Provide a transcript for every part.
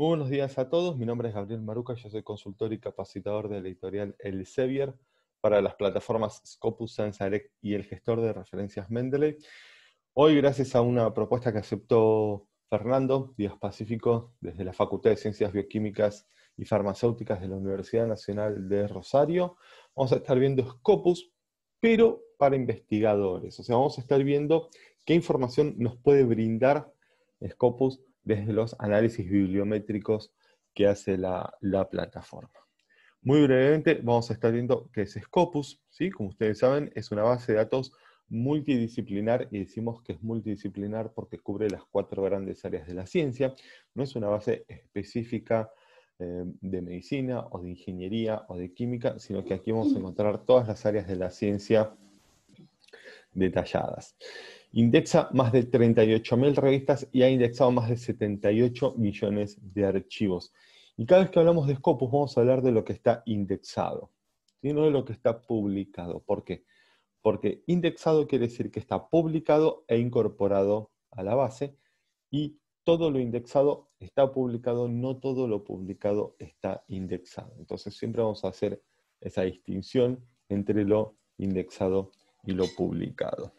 Muy buenos días a todos, mi nombre es Gabriel Maruca, yo soy consultor y capacitador de la editorial Elsevier para las plataformas Scopus, ScienceDirect y el gestor de referencias Mendeley. Hoy, gracias a una propuesta que aceptó Fernando Díaz Pacífico desde la Facultad de Ciencias Bioquímicas y Farmacéuticas de la Universidad Nacional de Rosario, vamos a estar viendo Scopus, pero para investigadores. O sea, vamos a estar viendo qué información nos puede brindar Scopus desde los análisis bibliométricos que hace la plataforma. Muy brevemente vamos a estar viendo qué es Scopus, ¿sí? Como ustedes saben, es una base de datos multidisciplinar, y decimos que es multidisciplinar porque cubre las 4 grandes áreas de la ciencia. No es una base específica de medicina, o de ingeniería, o de química, sino que aquí vamos a encontrar todas las áreas de la ciencia detalladas. Indexa más de 38.000 revistas y ha indexado más de 78 millones de archivos. Y cada vez que hablamos de Scopus vamos a hablar de lo que está indexado, ¿sí? No de lo que está publicado. ¿Por qué? Porque indexado quiere decir que está publicado e incorporado a la base, y todo lo indexado está publicado, no todo lo publicado está indexado. Entonces siempre vamos a hacer esa distinción entre lo indexado y lo publicado.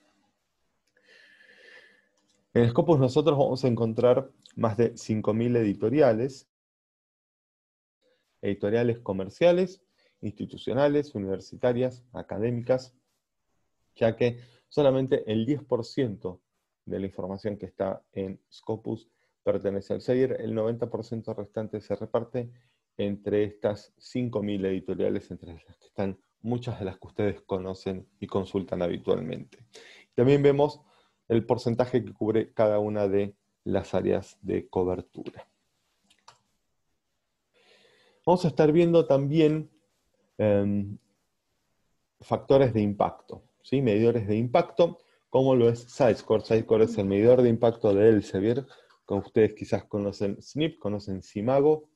En Scopus nosotros vamos a encontrar más de 5.000 editoriales comerciales, institucionales, universitarias, académicas, ya que solamente el 10% de la información que está en Scopus pertenece al Elsevier, el 90% restante se reparte entre estas 5.000 editoriales, entre las que están muchas de las que ustedes conocen y consultan habitualmente. También vemos el porcentaje que cubre cada una de las áreas de cobertura. Vamos a estar viendo también factores de impacto, ¿sí? Medidores de impacto, como lo es SciScore. SciScore es el medidor de impacto de Elsevier. Como ustedes quizás conocen SNP, conocen Simago.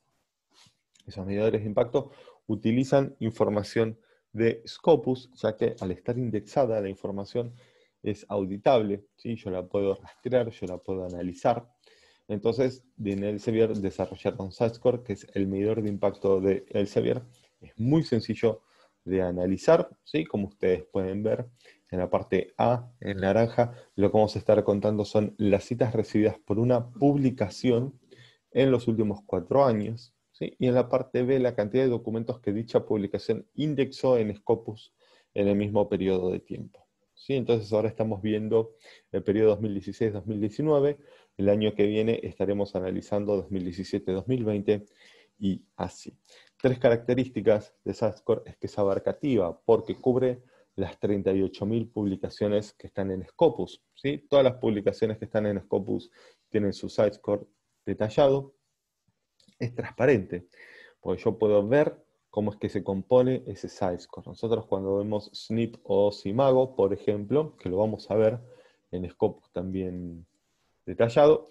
Esos medidores de impacto utilizan información de Scopus, ya que al estar indexada la información es auditable, ¿sí? Yo la puedo rastrear, yo la puedo analizar. Entonces, en Elsevier desarrollaron SciScore, que es el medidor de impacto de Elsevier. Es muy sencillo de analizar, ¿sí? Como ustedes pueden ver en la parte A, en naranja, lo que vamos a estar contando son las citas recibidas por una publicación en los últimos 4 años, ¿sí? Y en la parte B, la cantidad de documentos que dicha publicación indexó en Scopus en el mismo periodo de tiempo, ¿sí? Entonces ahora estamos viendo el periodo 2016-2019, el año que viene estaremos analizando 2017-2020 y así. 3 características de SciScore es que es abarcativa, porque cubre las 38.000 publicaciones que están en Scopus, ¿sí? Todas las publicaciones que están en Scopus tienen su SciScore detallado. Es transparente, porque yo puedo ver cómo es que se compone ese SciScore. Nosotros cuando vemos SNP o Simago, por ejemplo, que lo vamos a ver en Scopus también detallado,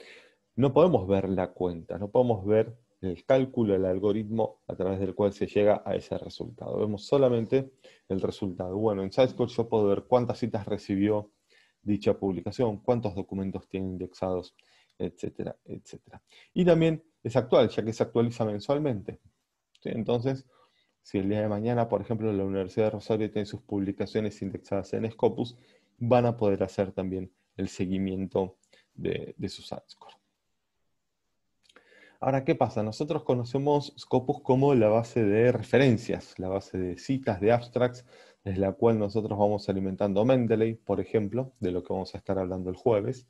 no podemos ver la cuenta, no podemos ver el cálculo, el algoritmo a través del cual se llega a ese resultado. Vemos solamente el resultado. Bueno, en SciScore yo puedo ver cuántas citas recibió dicha publicación, cuántos documentos tiene indexados, etcétera, etcétera. Y también es actual, ya que se actualiza mensualmente, ¿sí? Entonces, si el día de mañana, por ejemplo, la Universidad de Rosario tiene sus publicaciones indexadas en Scopus, van a poder hacer también el seguimiento de sus SciScore. Ahora, ¿qué pasa? Nosotros conocemos Scopus como la base de referencias, la base de citas, de abstracts, desde la cual nosotros vamos alimentando Mendeley, por ejemplo, de lo que vamos a estar hablando el jueves,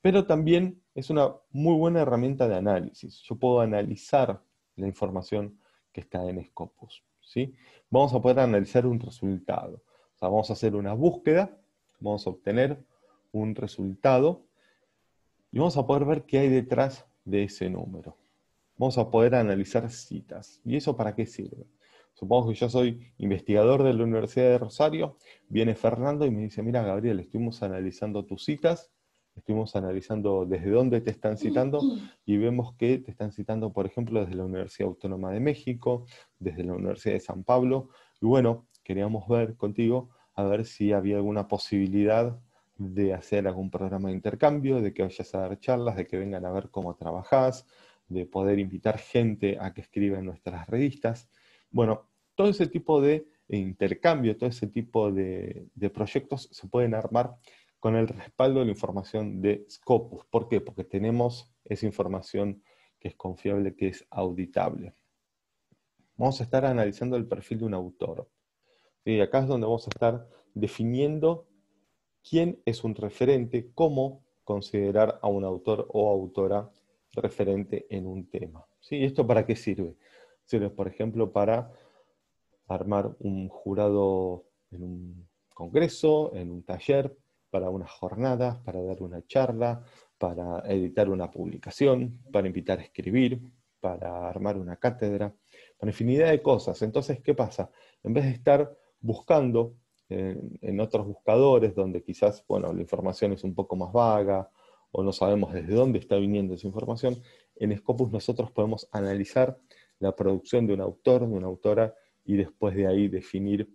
pero también es una muy buena herramienta de análisis. Yo puedo analizar la información que está en Scopus, ¿sí? Vamos a poder analizar un resultado. O sea, vamos a hacer una búsqueda, vamos a obtener un resultado y vamos a poder ver qué hay detrás de ese número. Vamos a poder analizar citas. ¿Y eso para qué sirve? Supongo que yo soy investigador de la Universidad de Rosario, viene Fernando y me dice, mira Gabriel, estuvimos analizando tus citas, estuvimos analizando desde dónde te están citando, y vemos que te están citando, por ejemplo, desde la Universidad Autónoma de México, desde la Universidad de San Pablo, y bueno, queríamos ver contigo a ver si había alguna posibilidad de hacer algún programa de intercambio, de que vayas a dar charlas, de que vengan a ver cómo trabajás, de poder invitar gente a que escriba en nuestras revistas. Bueno, todo ese tipo de intercambio, todo ese tipo de proyectos se pueden armar con el respaldo de la información de Scopus. ¿Por qué? Porque tenemos esa información que es confiable, que es auditable. Vamos a estar analizando el perfil de un autor. ¿Sí? Acá es donde vamos a estar definiendo quién es un referente, cómo considerar a un autor o autora referente en un tema. ¿Sí? ¿Esto para qué sirve? Sirve, por ejemplo, para armar un jurado en un congreso, en un taller, para unas jornadas, para dar una charla, para editar una publicación, para invitar a escribir, para armar una cátedra, para infinidad de cosas. Entonces, ¿qué pasa? En vez de estar buscando en otros buscadores donde quizás, bueno, la información es un poco más vaga o no sabemos desde dónde está viniendo esa información, en Scopus nosotros podemos analizar la producción de un autor, de una autora, y después de ahí definir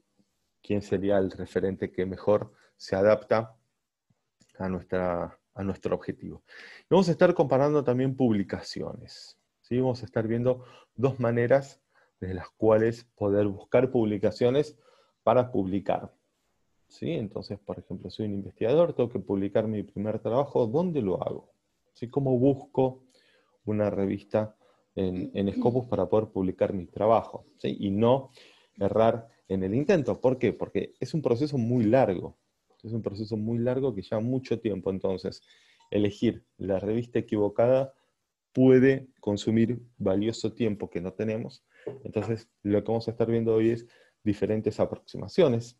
quién sería el referente que mejor se adapta a nuestro objetivo. Y vamos a estar comparando también publicaciones. ¿Sí? Vamos a estar viendo dos maneras de las cuales poder buscar publicaciones para publicar. ¿Sí? Entonces, por ejemplo, soy un investigador, tengo que publicar mi primer trabajo, ¿dónde lo hago? ¿Sí? ¿Cómo busco una revista en Scopus para poder publicar mi trabajo? ¿Sí? Y no errar en el intento. ¿Por qué? Porque es un proceso muy largo. Es un proceso muy largo que lleva mucho tiempo. Entonces, elegir la revista equivocada puede consumir valioso tiempo que no tenemos. Entonces, lo que vamos a estar viendo hoy es diferentes aproximaciones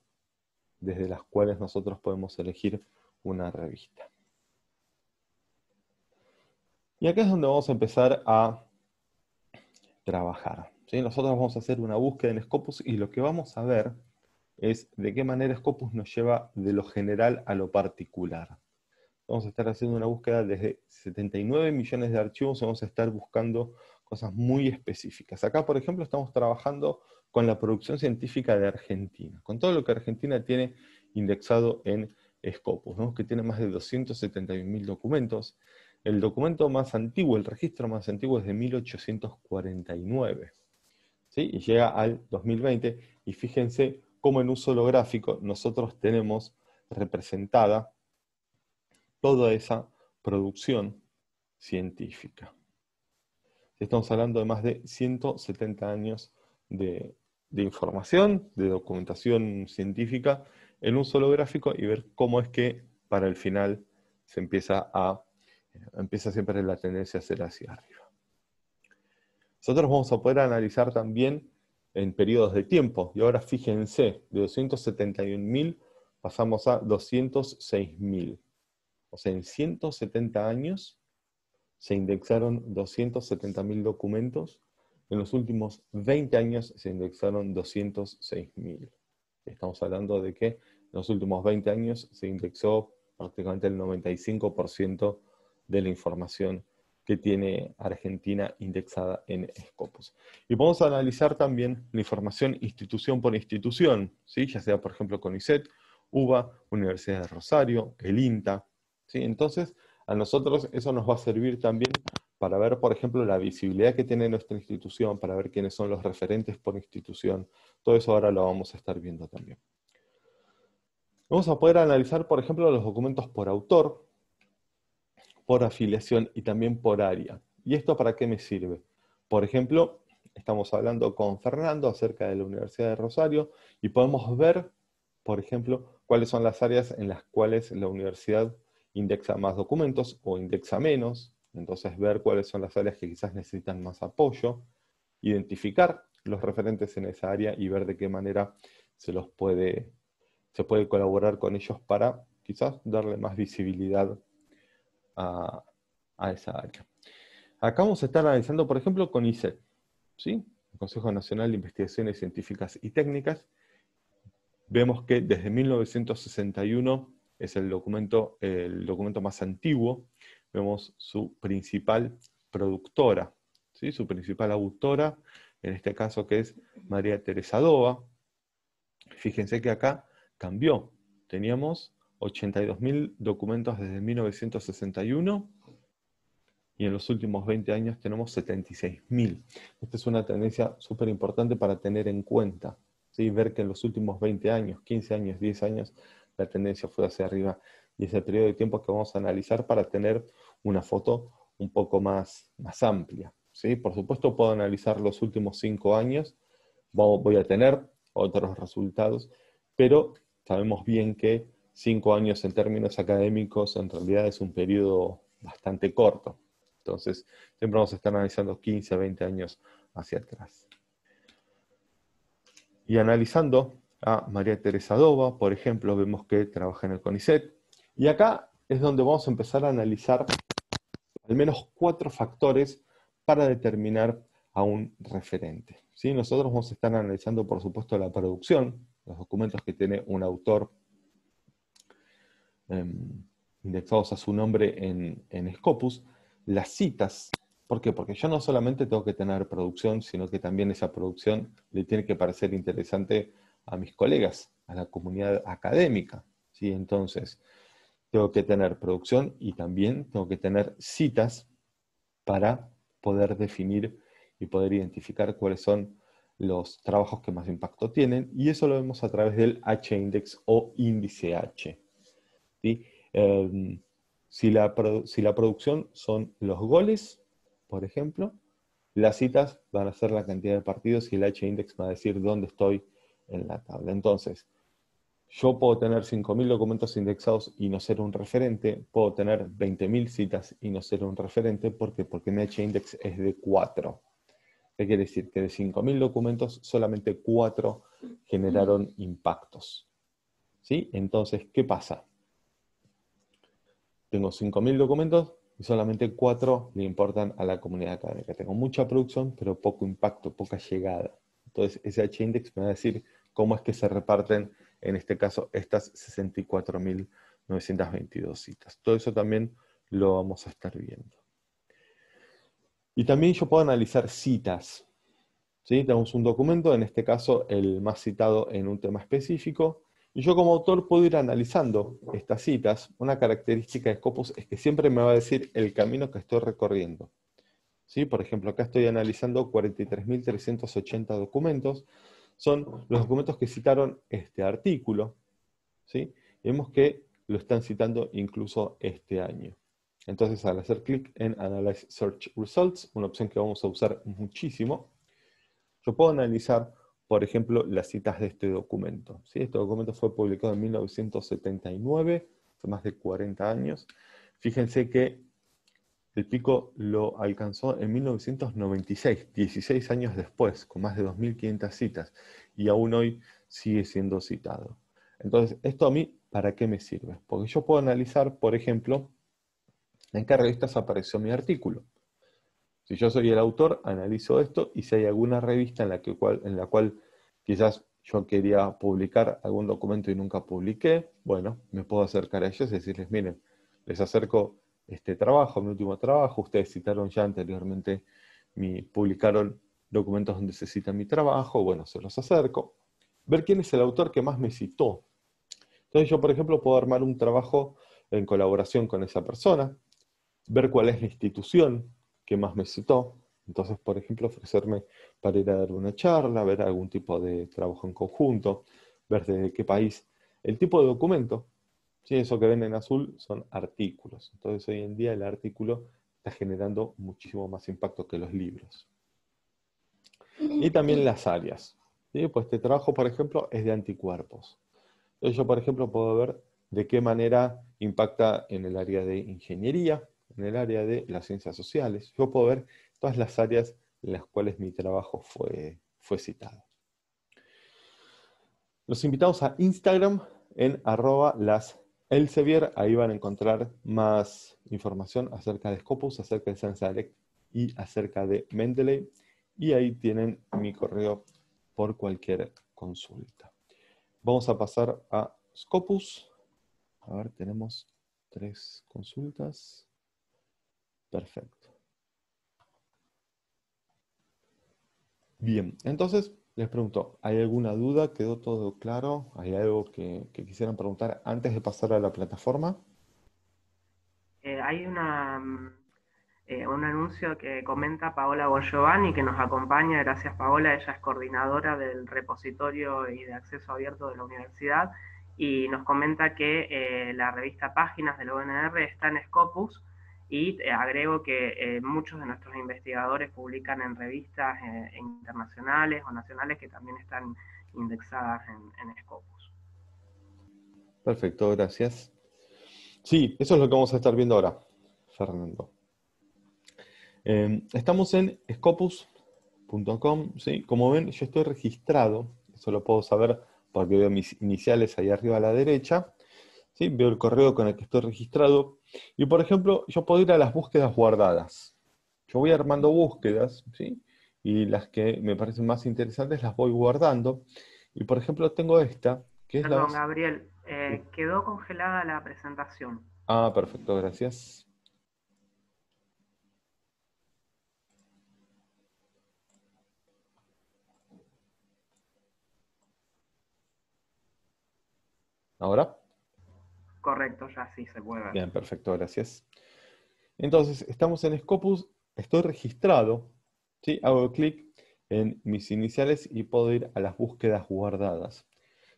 desde las cuales nosotros podemos elegir una revista. Y acá es donde vamos a empezar a trabajar. ¿Sí? Nosotros vamos a hacer una búsqueda en Scopus y lo que vamos a ver es de qué manera Scopus nos lleva de lo general a lo particular. Vamos a estar haciendo una búsqueda desde 79 millones de archivos y vamos a estar buscando cosas muy específicas. Acá, por ejemplo, estamos trabajando con la producción científica de Argentina, con todo lo que Argentina tiene indexado en Scopus. Vemos que tiene más de 271.000 documentos. El documento más antiguo, el registro más antiguo es de 1849. ¿Sí? Y llega al 2020, y fíjense cómo en un solo gráfico nosotros tenemos representada toda esa producción científica. Estamos hablando de más de 170 años de información, de documentación científica en un solo gráfico, y ver cómo es que para el final se empieza siempre la tendencia a ser hacia arriba. Nosotros vamos a poder analizar también en periodos de tiempo, y ahora fíjense, de 271.000 pasamos a 206.000. O sea, en 170 años se indexaron 270.000 documentos, en los últimos 20 años se indexaron 206.000. Estamos hablando de que en los últimos 20 años se indexó prácticamente el 95% de la información que tiene Argentina indexada en Scopus. Y vamos a analizar también la información institución por institución, ¿sí? Ya sea, por ejemplo, CONICET, UBA, Universidad de Rosario, el INTA. ¿Sí? Entonces, a nosotros eso nos va a servir también para ver, por ejemplo, la visibilidad que tiene nuestra institución, para ver quiénes son los referentes por institución. Todo eso ahora lo vamos a estar viendo también. Vamos a poder analizar, por ejemplo, los documentos por autor, por afiliación y también por área. ¿Y esto para qué me sirve? Por ejemplo, estamos hablando con Fernando acerca de la Universidad de Rosario y podemos ver, por ejemplo, cuáles son las áreas en las cuales la universidad indexa más documentos o indexa menos. Entonces, ver cuáles son las áreas que quizás necesitan más apoyo, identificar los referentes en esa área y ver de qué manera se puede colaborar con ellos para quizás darle más visibilidad a esa área. Acá vamos a estar analizando, por ejemplo, CONICET, ¿sí? El Consejo Nacional de Investigaciones Científicas y Técnicas. Vemos que desde 1961 es el documento más antiguo. Vemos su principal productora, ¿sí? Su principal autora, en este caso, que es María Teresa Dova. Fíjense que acá cambió. Teníamos 82.000 documentos desde 1961 y en los últimos 20 años tenemos 76.000. Esta es una tendencia súper importante para tener en cuenta, ¿sí? Ver que en los últimos 20 años, 15 años, 10 años, la tendencia fue hacia arriba, y es el periodo de tiempo que vamos a analizar para tener una foto un poco más amplia, ¿sí? Por supuesto puedo analizar los últimos 5 años, voy a tener otros resultados, pero sabemos bien que 5 años en términos académicos en realidad es un periodo bastante corto. Entonces, siempre vamos a estar analizando 15 a 20 años hacia atrás. Y analizando a María Teresa Dova, por ejemplo, vemos que trabaja en el CONICET. Y acá es donde vamos a empezar a analizar al menos 4 factores para determinar a un referente, ¿sí? Nosotros vamos a estar analizando, por supuesto, la producción, los documentos que tiene un autor indexados a su nombre en Scopus, las citas. ¿Por qué? Porque yo no solamente tengo que tener producción, sino que también esa producción le tiene que parecer interesante a mis colegas, a la comunidad académica, ¿sí? Entonces, tengo que tener producción y también tengo que tener citas para poder definir y poder identificar cuáles son los trabajos que más impacto tienen, y eso lo vemos a través del H-index o índice H, ¿sí? Si la producción son los goles, por ejemplo, las citas van a ser la cantidad de partidos y el H-index va a decir dónde estoy en la tabla. Entonces, yo puedo tener 5.000 documentos indexados y no ser un referente, puedo tener 20.000 citas y no ser un referente. ¿Por qué? Porque mi H-index es de 4. ¿Qué quiere decir? Que de 5.000 documentos, solamente 4 generaron impactos, ¿sí? Entonces, ¿qué pasa? Tengo 5.000 documentos y solamente 4 le importan a la comunidad académica. Tengo mucha producción, pero poco impacto, poca llegada. Entonces, ese H-index me va a decir cómo es que se reparten, en este caso, estas 64.922 citas. Todo eso también lo vamos a estar viendo. Y también yo puedo analizar citas, ¿sí? Tenemos un documento, en este caso el más citado en un tema específico, y yo como autor puedo ir analizando estas citas. Una característica de Scopus es que siempre me va a decir el camino que estoy recorriendo, ¿sí? Por ejemplo, acá estoy analizando 43.380 documentos, son los documentos que citaron este artículo, ¿sí? Y vemos que lo están citando incluso este año. Entonces, al hacer clic en Analyze Search Results, una opción que vamos a usar muchísimo, yo puedo analizar, por ejemplo, las citas de este documento, ¿sí? Este documento fue publicado en 1979, hace más de 40 años. Fíjense que el pico lo alcanzó en 1996, 16 años después, con más de 2.500 citas, y aún hoy sigue siendo citado. Entonces, ¿esto a mí para qué me sirve? Porque yo puedo analizar, por ejemplo, en qué revistas apareció mi artículo. Si yo soy el autor, analizo esto, y si hay alguna revista en la cual quizás yo quería publicar algún documento y nunca publiqué, bueno, me puedo acercar a ellos y decirles, miren, les acerco este trabajo, mi último trabajo, ustedes citaron ya anteriormente, publicaron documentos donde se cita mi trabajo, bueno, se los acerco. Ver quién es el autor que más me citó. Entonces yo, por ejemplo, puedo armar un trabajo en colaboración con esa persona, ver cuál es la institución que más me citó. Entonces, por ejemplo, ofrecerme para ir a dar una charla, ver algún tipo de trabajo en conjunto, ver desde qué país. El tipo de documento, ¿sí? Eso que ven en azul son artículos. Entonces, hoy en día el artículo está generando muchísimo más impacto que los libros. Y también las áreas, ¿sí? Pues este trabajo, por ejemplo, es de anticuerpos. Entonces yo, por ejemplo, puedo ver de qué manera impacta en el área de ingeniería, en el área de las ciencias sociales. Yo puedo ver todas las áreas en las cuales mi trabajo fue citado. Los invitamos a Instagram en @laselsevier. Ahí van a encontrar más información acerca de Scopus, acerca de SensaDirect y acerca de Mendeley. Y ahí tienen mi correo por cualquier consulta. Vamos a pasar a Scopus. A ver, tenemos 3 consultas. Perfecto. Bien, entonces les pregunto, ¿hay alguna duda? ¿Quedó todo claro? ¿Hay algo que quisieran preguntar antes de pasar a la plataforma? Hay una, un anuncio que comenta Paola Borgiovanni, que nos acompaña. Gracias, Paola. Ella es coordinadora del repositorio y de acceso abierto de la universidad, y nos comenta que la revista Páginas de la UNR está en Scopus, y agrego que muchos de nuestros investigadores publican en revistas internacionales o nacionales que también están indexadas en Scopus. Perfecto, gracias. Sí, eso es lo que vamos a estar viendo ahora, Fernando. Estamos en scopus.com, ¿sí? Como ven, yo estoy registrado, eso lo puedo saber porque veo mis iniciales ahí arriba a la derecha, ¿sí? Veo el correo con el que estoy registrado, y por ejemplo, yo puedo ir a las búsquedas guardadas. Yo voy armando búsquedas, ¿sí? Y las que me parecen más interesantes las voy guardando, y por ejemplo tengo esta, que es la Perdón, base... Gabriel, Sí. quedó congelada la presentación. Ah, perfecto, gracias. ¿Ahora? Correcto, ya sí se puede ver. Bien, perfecto, gracias. Entonces, estamos en Scopus, estoy registrado, ¿sí? Hago clic en mis iniciales y puedo ir a las búsquedas guardadas.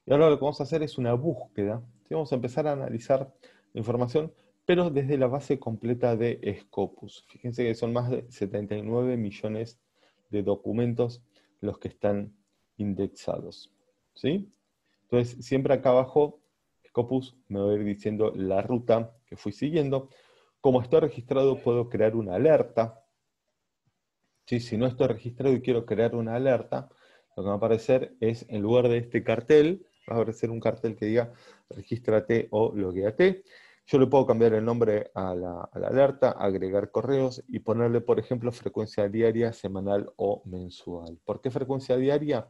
Y ahora lo que vamos a hacer es una búsqueda, ¿sí? Vamos a empezar a analizar la información, pero desde la base completa de Scopus. Fíjense que son más de 79 millones de documentos los que están indexados, ¿sí? Entonces, siempre acá abajo, Scopus me va a ir diciendo la ruta que fui siguiendo. Como estoy registrado, puedo crear una alerta. ¿Sí? Si no estoy registrado y quiero crear una alerta, lo que va a aparecer es, en lugar de este cartel, va a aparecer un cartel que diga regístrate o logueate. Yo le puedo cambiar el nombre a la alerta, agregar correos y ponerle, por ejemplo, frecuencia diaria, semanal o mensual. ¿Por qué frecuencia diaria?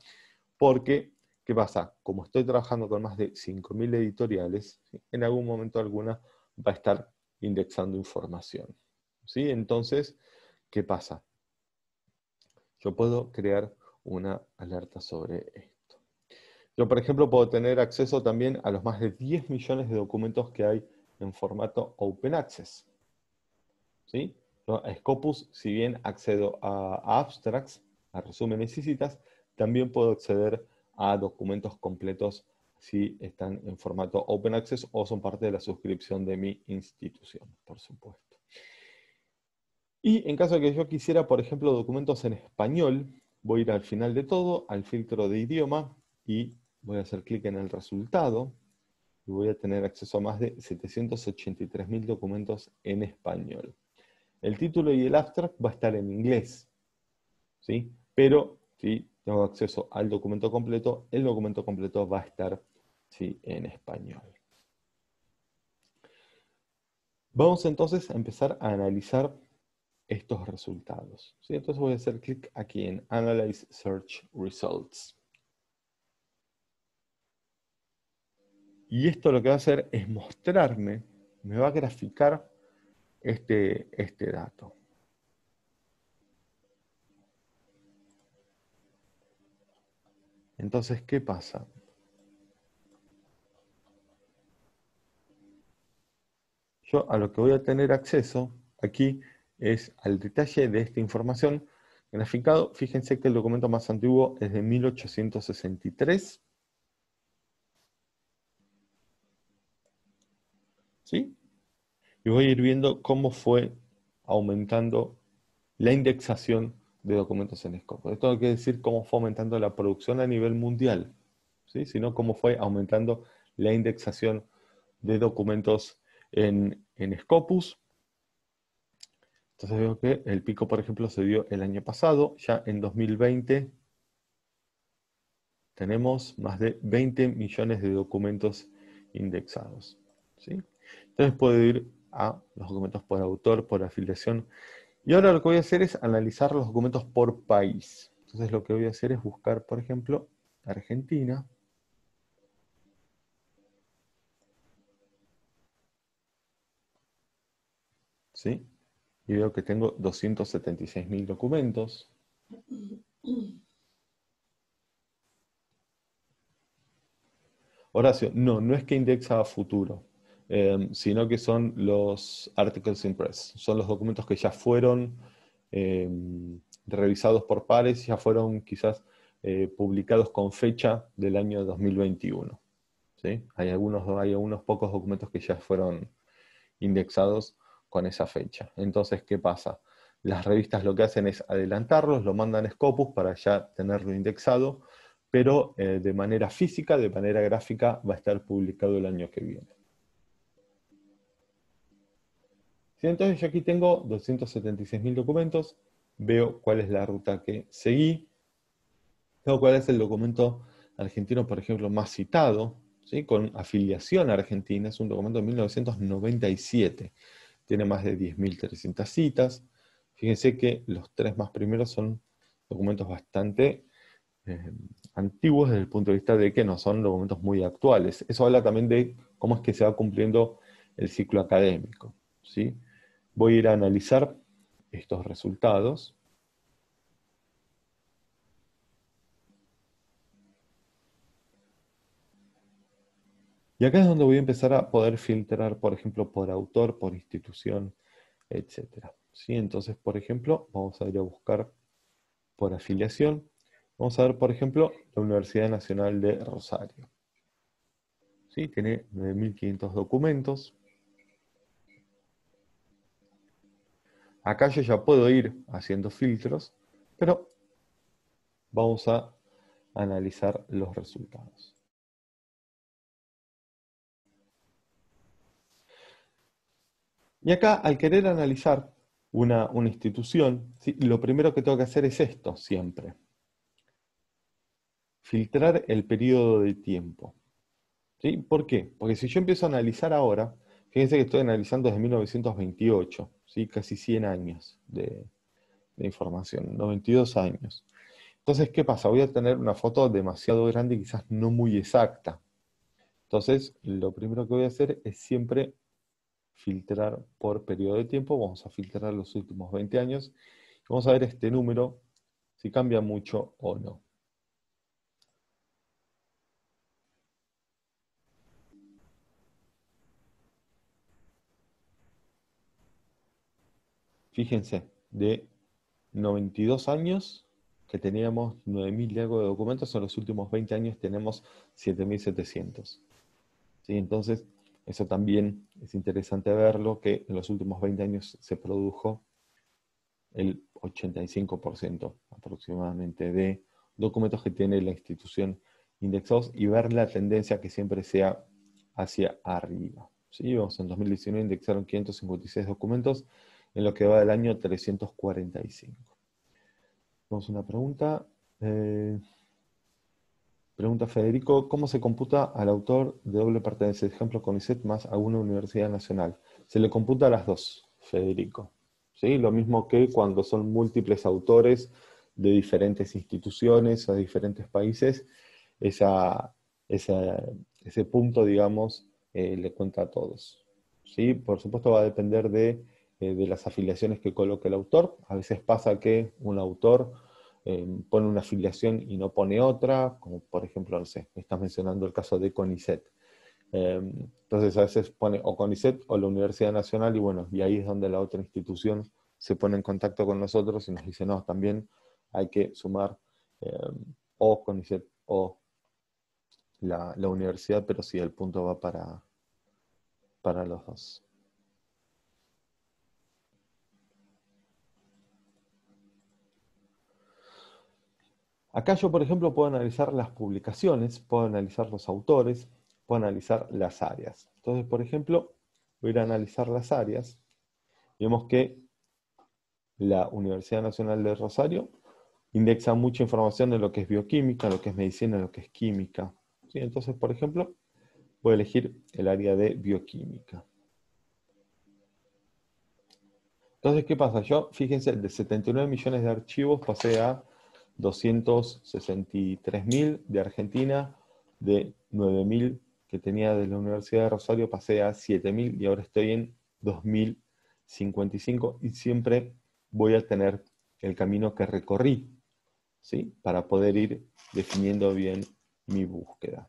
Porque, ¿qué pasa? Como estoy trabajando con más de 5.000 editoriales, ¿sí? En algún momento alguna va a estar indexando información, ¿sí? Entonces, ¿qué pasa? Yo puedo crear una alerta sobre esto. Yo, por ejemplo, puedo tener acceso también a los más de 10 millones de documentos que hay en formato Open Access, ¿sí? Yo a Scopus, si bien accedo a abstracts, a resúmenes y citas, también puedo acceder a documentos completos si están en formato Open Access o son parte de la suscripción de mi institución, por supuesto. Y en caso de que yo quisiera, por ejemplo, documentos en español, voy a ir al final de todo, al filtro de idioma, y voy a hacer clic en el resultado, y voy a tener acceso a más de 783.000 documentos en español. El título y el abstract va a estar en inglés, ¿sí? Pero si tengo acceso al documento completo, el documento completo va a estar, ¿sí?, en español. Vamos entonces a empezar a analizar estos resultados, ¿sí? Entonces voy a hacer clic aquí en Analyze Search Results. Y esto lo que va a hacer es mostrarme, me va a graficar este dato. Entonces, ¿qué pasa? Yo a lo que voy a tener acceso aquí es al detalle de esta información graficado. Fíjense que el documento más antiguo es de 1863. ¿Sí? Y voy a ir viendo cómo fue aumentando la indexación de documentos en Scopus. Esto no quiere decir cómo fue aumentando la producción a nivel mundial, ¿sí?, sino cómo fue aumentando la indexación de documentos en Scopus. Entonces veo que el pico, por ejemplo, se dio el año pasado. Ya en 2020 tenemos más de 20 millones de documentos indexados, ¿sí? Entonces puedo ir a los documentos por autor, por afiliación. Y ahora lo que voy a hacer es analizar los documentos por país. Entonces lo que voy a hacer es buscar, por ejemplo, Argentina. ¿Sí? Y veo que tengo 276.000 documentos. Horacio, no, no es que indexa a futuro. sino que son los articles in press. Son los documentos que ya fueron revisados por pares, ya fueron quizás publicados con fecha del año 2021. ¿Sí? Hay algunos pocos documentos que ya fueron indexados con esa fecha. Entonces, ¿qué pasa? Las revistas lo que hacen es adelantarlos, lo mandan a Scopus para ya tenerlo indexado, pero de manera física, de manera gráfica, va a estar publicado el año que viene. ¿Sí? Entonces yo aquí tengo 276.000 documentos, veo cuál es la ruta que seguí, veo cuál es el documento argentino, por ejemplo, más citado, ¿sí? Con afiliación argentina, es un documento de 1997, tiene más de 10.300 citas. Fíjense que los tres más primeros son documentos bastante antiguos desde el punto de vista de que no son documentos muy actuales. Eso habla también de cómo es que se va cumpliendo el ciclo académico, ¿sí? Voy a ir a analizar estos resultados. Y acá es donde voy a empezar a poder filtrar, por ejemplo, por autor, por institución, etc. ¿Sí? Entonces, por ejemplo, vamos a ir a buscar por afiliación. Vamos a ver, por ejemplo, la Universidad Nacional de Rosario. ¿Sí? Tiene 9.500 documentos. Acá yo ya puedo ir haciendo filtros, pero vamos a analizar los resultados. Y acá, al querer analizar una institución, ¿sí? Lo primero que tengo que hacer es esto siempre. Filtrar el periodo de tiempo. ¿Sí? ¿Por qué? Porque si yo empiezo a analizar ahora, fíjense que estoy analizando desde 1928, ¿sí? Casi 100 años de información, 92 años. Entonces, ¿qué pasa? Voy a tener una foto demasiado grande y quizás no muy exacta. Entonces, lo primero que voy a hacer es siempre filtrar por periodo de tiempo. Vamos a filtrar los últimos 20 años. Vamos a ver este número, si cambia mucho o no. Fíjense, de 92 años que teníamos 9.000 y algo de documentos, en los últimos 20 años tenemos 7.700. ¿Sí? Entonces, eso también es interesante verlo, que en los últimos 20 años se produjo el 85% aproximadamente de documentos que tiene la institución indexados y ver la tendencia que siempre sea hacia arriba. ¿Sí? Vamos, en 2019 indexaron 556 documentos, en lo que va del año 345. Vamos a una pregunta. Pregunta Federico, ¿cómo se computa al autor de doble pertenencia, ejemplo CONICET más alguna universidad nacional? Se le computa a las dos, Federico. ¿Sí? Lo mismo que cuando son múltiples autores de diferentes instituciones o de diferentes países, ese punto, digamos, le cuenta a todos. ¿Sí? Por supuesto va a depender de las afiliaciones que coloque el autor. A veces pasa que un autor pone una afiliación y no pone otra, como por ejemplo, no sé, estás mencionando el caso de CONICET. Entonces a veces pone o CONICET o la Universidad Nacional y bueno, y ahí es donde la otra institución se pone en contacto con nosotros y nos dice, no, también hay que sumar o CONICET o la universidad, pero sí, el punto va para los dos. Acá yo, por ejemplo, puedo analizar las publicaciones, puedo analizar los autores, puedo analizar las áreas. Entonces, por ejemplo, voy a ir a analizar las áreas. Vemos que la Universidad Nacional de Rosario indexa mucha información en lo que es bioquímica, en lo que es medicina, en lo que es química. ¿Sí? Entonces, por ejemplo, voy a elegir el área de bioquímica. Entonces, ¿qué pasa? Yo, fíjense, de 79 millones de archivos pasé a 263.000 de Argentina, de 9.000 que tenía de la Universidad de Rosario pasé a 7.000 y ahora estoy en 2.055 y siempre voy a tener el camino que recorrí, ¿sí? Para poder ir definiendo bien mi búsqueda.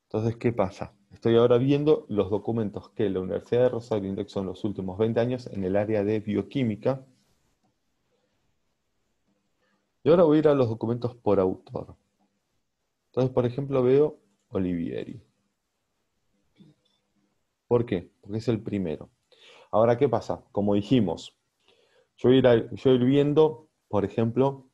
Entonces, ¿qué pasa? Estoy ahora viendo los documentos que la Universidad de Rosario indexó en los últimos 20 años en el área de bioquímica. Y ahora voy a ir a los documentos por autor. Entonces, por ejemplo, veo Olivieri. ¿Por qué? Porque es el primero. Ahora, ¿qué pasa? Como dijimos, yo voy a ir viendo, por ejemplo,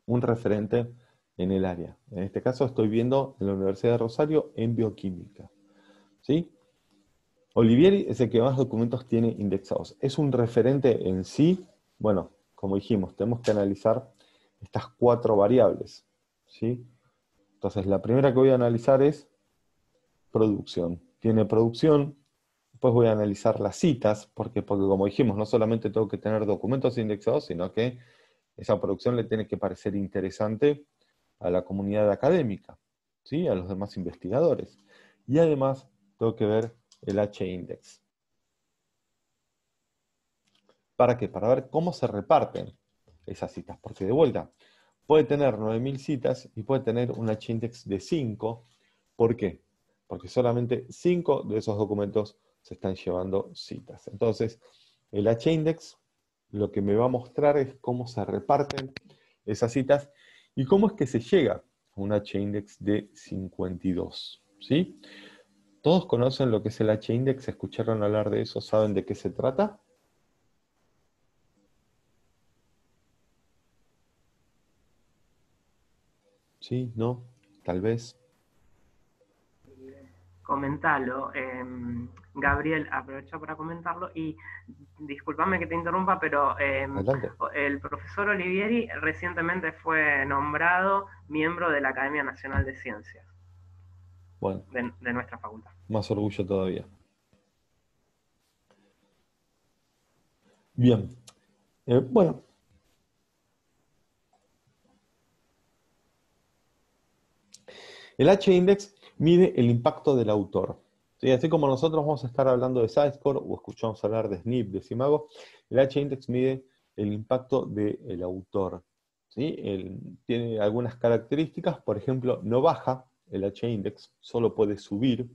un referente en el área. En este caso estoy viendo en la Universidad de Rosario en bioquímica. ¿Sí? Olivieri es el que más documentos tiene indexados. ¿Es un referente en sí? Bueno, como dijimos, tenemos que analizar estas 4 variables. ¿Sí? Entonces, la primera que voy a analizar es producción. Tiene producción. Después voy a analizar las citas, porque como dijimos, no solamente tengo que tener documentos indexados, sino que esa producción le tiene que parecer interesante a la comunidad académica, ¿sí? A los demás investigadores. Y además tengo que ver el H-index. ¿Para qué? Para ver cómo se reparten esas citas. Porque de vuelta, puede tener 9.000 citas y puede tener un H-index de 5. ¿Por qué? Porque solamente 5 de esos documentos se están llevando citas. Entonces, el H-index lo que me va a mostrar es cómo se reparten esas citas y cómo es que se llega a un H-index de 52. ¿Sí? ¿Todos conocen lo que es el H-index? ¿Escucharon hablar de eso? ¿Saben de qué se trata? ¿Sí? ¿No? Tal vez. Comentalo. Gabriel, aprovecho para comentarlo y discúlpame que te interrumpa, pero Adelante. el profesor Olivieri recientemente fue nombrado miembro de la Academia Nacional de Ciencias Bueno, de nuestra facultad. más orgullo todavía. Bien. Bueno, el H-index mide el impacto del autor. ¿Sí? Así como nosotros vamos a estar hablando de SciScore o escuchamos hablar de SNP, de SIMAGO, el H-index mide el impacto del autor. ¿Sí? Tiene algunas características, por ejemplo, no baja el H-index, solo puede subir.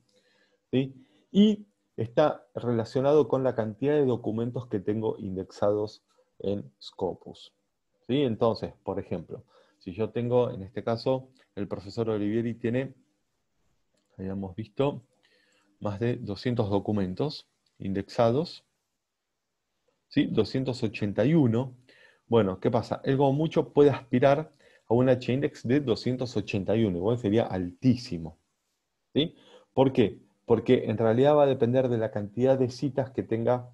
¿Sí? Y está relacionado con la cantidad de documentos que tengo indexados en Scopus. ¿Sí? Entonces, por ejemplo, si yo tengo, en este caso, el profesor Olivieri tiene, habíamos visto, más de 200 documentos indexados, ¿sí? 281. Bueno, ¿qué pasa? Él como mucho puede aspirar a un H-index de 281, igual sería altísimo. ¿Sí? ¿Por qué? Porque en realidad va a depender de la cantidad de citas que tenga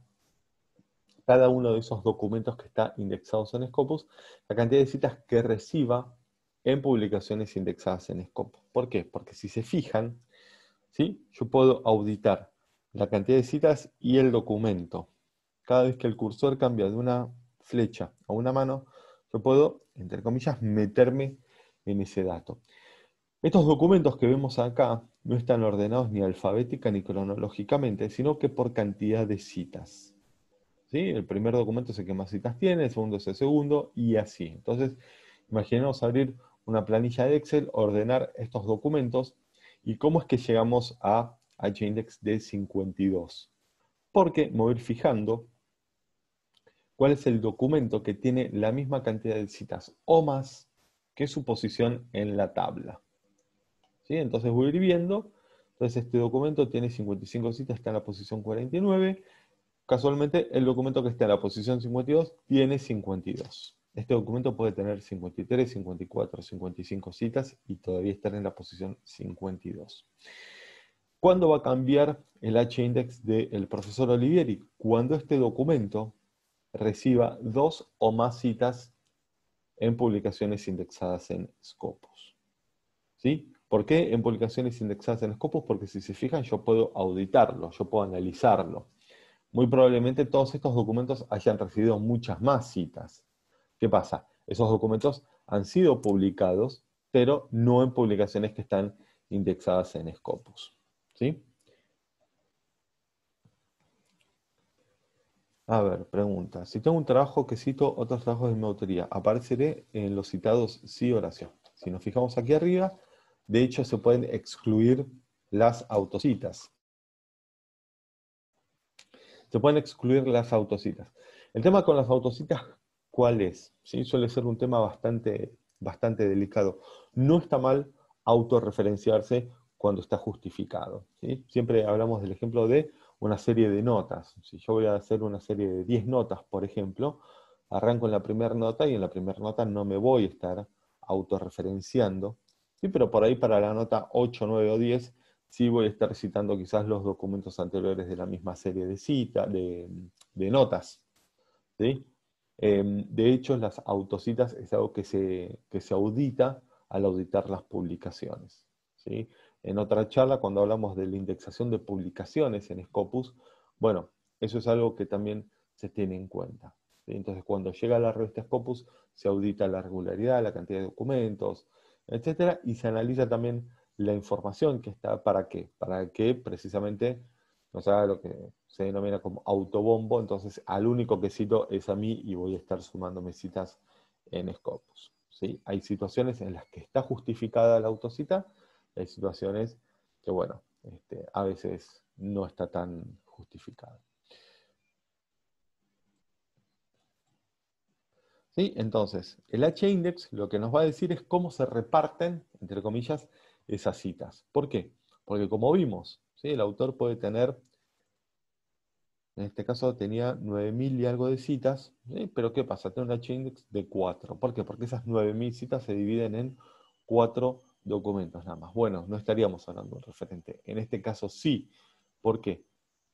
cada uno de esos documentos que está indexados en Scopus, la cantidad de citas que reciba en publicaciones indexadas en Scopus. ¿Por qué? Porque si se fijan, ¿sí? Yo puedo auditar la cantidad de citas y el documento. Cada vez que el cursor cambia de una flecha a una mano, yo puedo, entre comillas, meterme en ese dato. Estos documentos que vemos acá no están ordenados ni alfabética ni cronológicamente, sino que por cantidad de citas. ¿Sí? El primer documento es el que más citas tiene, el segundo es el segundo, y así. Entonces, imaginemos abrir una planilla de Excel, ordenar estos documentos, y cómo es que llegamos a H-index de 52. Porque me voy a ir fijando cuál es el documento que tiene la misma cantidad de citas o más que su posición en la tabla. ¿Sí? Entonces voy a ir viendo, entonces este documento tiene 55 citas, está en la posición 49, casualmente el documento que está en la posición 52 tiene 52. Este documento puede tener 53, 54, 55 citas y todavía estar en la posición 52. ¿Cuándo va a cambiar el H-index del profesor Olivieri? Cuando este documento reciba 2 o más citas en publicaciones indexadas en Scopus. ¿Sí? ¿Por qué en publicaciones indexadas en Scopus? Porque si se fijan yo puedo auditarlo, yo puedo analizarlo. Muy probablemente todos estos documentos hayan recibido muchas más citas. ¿Qué pasa? Esos documentos han sido publicados, pero no en publicaciones que están indexadas en Scopus. ¿Sí? A ver, pregunta. Si tengo un trabajo que cito otros trabajos de mi autoría, ¿apareceré en los citados sí, Horacio? Si nos fijamos aquí arriba, de hecho se pueden excluir las autocitas. Se pueden excluir las autocitas. El tema con las autocitas, ¿cuál es? ¿Sí? Suele ser un tema bastante delicado. No está mal autorreferenciarse cuando está justificado, ¿sí? Siempre hablamos del ejemplo de una serie de notas. Si yo voy a hacer una serie de 10 notas, por ejemplo, arranco en la primera nota y en la primera nota no me voy a estar autorreferenciando, ¿sí? Pero por ahí para la nota 8, 9 o 10 sí voy a estar citando quizás los documentos anteriores de la misma serie de notas, ¿sí? De hecho, las autocitas es algo que se audita al auditar las publicaciones, ¿sí? En otra charla, cuando hablamos de la indexación de publicaciones en Scopus, bueno, eso es algo que también se tiene en cuenta, ¿sí? Entonces, cuando llega a la revista Scopus, se audita la regularidad, la cantidad de documentos, etcétera, y se analiza también la información que está, ¿para qué? Para que precisamente nos haga lo que se denomina como autobombo, entonces al único que cito es a mí y voy a estar sumándome citas en Scopus, ¿sí? Hay situaciones en las que está justificada la autocita, hay situaciones que, bueno, a veces no está tan justificada. ¿Sí? Entonces, el H-index lo que nos va a decir es cómo se reparten, entre comillas, esas citas. ¿Por qué? Porque como vimos, ¿sí? El autor puede tener, en este caso tenía 9.000 y algo de citas, ¿sí? Pero ¿qué pasa? Tiene un H-index de 4. ¿Por qué? Porque esas 9.000 citas se dividen en 4 documentos nada más. Bueno, no estaríamos hablando de un referente. En este caso sí. ¿Por qué?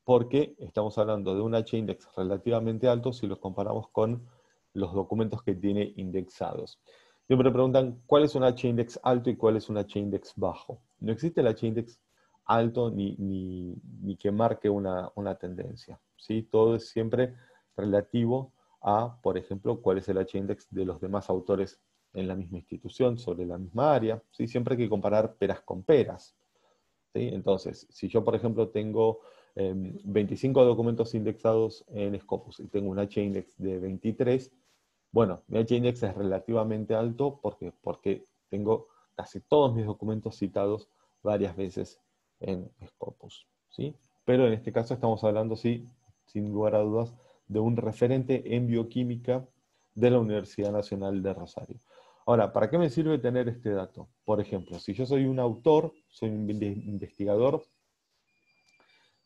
Porque estamos hablando de un H-index relativamente alto si los comparamos con los documentos que tiene indexados. Siempre preguntan cuál es un H-index alto y cuál es un H-index bajo. No existe el H-index alto ni que marque una tendencia, ¿sí? Todo es siempre relativo a, por ejemplo, cuál es el H-index de los demás autores en la misma institución, sobre la misma área, ¿sí? Siempre hay que comparar peras con peras, ¿sí? Entonces, si yo, por ejemplo, tengo 25 documentos indexados en Scopus y tengo un H-index de 23, bueno, mi H-index es relativamente alto porque tengo casi todos mis documentos citados varias veces en Scopus, ¿sí? Pero en este caso estamos hablando, sí, sin lugar a dudas, de un referente en bioquímica de la Universidad Nacional de Rosario. Ahora, ¿para qué me sirve tener este dato? Por ejemplo, si yo soy un autor, soy un investigador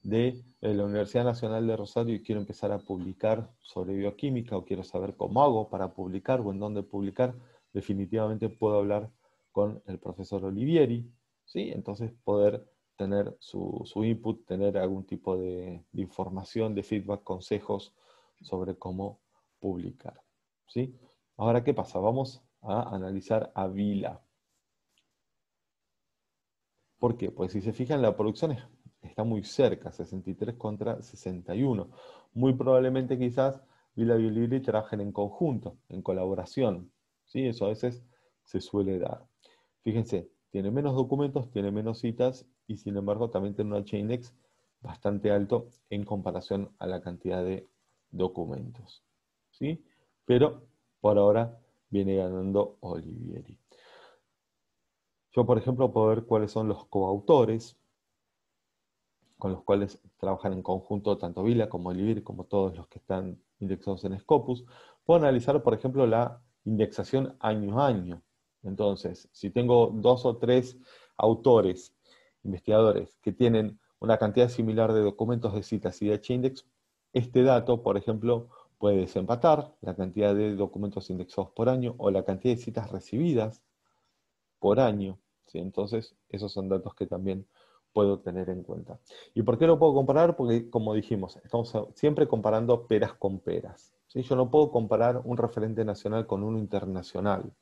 de la Universidad Nacional de Rosario y quiero empezar a publicar sobre bioquímica o quiero saber cómo hago para publicar o en dónde publicar, definitivamente puedo hablar con el profesor Olivieri, ¿sí? Entonces poder tener su input, tener algún tipo de información, de feedback, consejos sobre cómo publicar, ¿sí? Ahora, ¿qué pasa? Vamos a analizar a Vila. ¿Por qué? Pues si se fijan, la producción está muy cerca, 63 contra 61. Muy probablemente quizás Vila y Oliveri trabajen en conjunto, en colaboración, ¿sí? Eso a veces se suele dar. Fíjense, tiene menos documentos, tiene menos citas y sin embargo también tiene un H-index bastante alto en comparación a la cantidad de documentos, ¿sí? Pero por ahora viene ganando Olivieri. Yo, por ejemplo, puedo ver cuáles son los coautores con los cuales trabajan en conjunto tanto Vila como Olivieri, como todos los que están indexados en Scopus. Puedo analizar, por ejemplo, la indexación año a año. Entonces, si tengo 2 o 3 autores, investigadores, que tienen una cantidad similar de documentos de citas y de H-index, este dato, por ejemplo, puede desempatar la cantidad de documentos indexados por año o la cantidad de citas recibidas por año, ¿sí? Entonces, esos son datos que también puedo tener en cuenta. ¿Y por qué lo puedo comparar? Porque, como dijimos, estamos siempre comparando peras con peras, ¿sí? Yo no puedo comparar un referente nacional con uno internacional,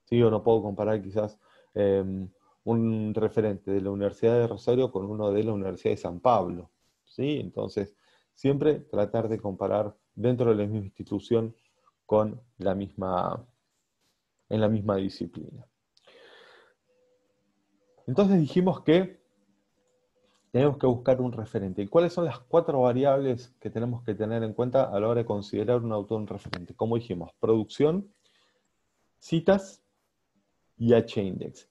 ¿sí? O no puedo comparar quizás un referente de la Universidad de Rosario con uno de la Universidad de San Pablo, ¿sí? Entonces, siempre tratar de comparar dentro de la misma institución con en la misma disciplina. Entonces dijimos que tenemos que buscar un referente. ¿Y cuáles son las 4 variables que tenemos que tener en cuenta a la hora de considerar un autor un referente? Como dijimos, producción, citas y H-index.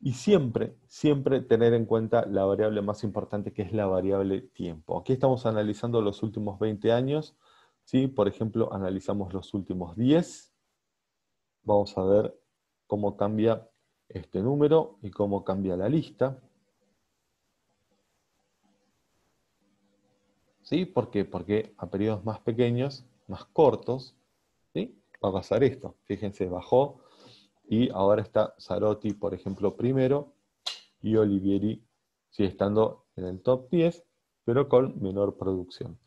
Y siempre, siempre tener en cuenta la variable más importante, que es la variable tiempo. Aquí estamos analizando los últimos 20 años, ¿sí? Por ejemplo, analizamos los últimos 10. Vamos a ver cómo cambia este número y cómo cambia la lista. ¿Sí? ¿Por qué? Porque a periodos más pequeños, más cortos, ¿sí? Va a pasar esto. Fíjense, bajó y ahora está Zarotti, por ejemplo, primero, y Olivieri sigue estando en el top 10, pero con menor producción.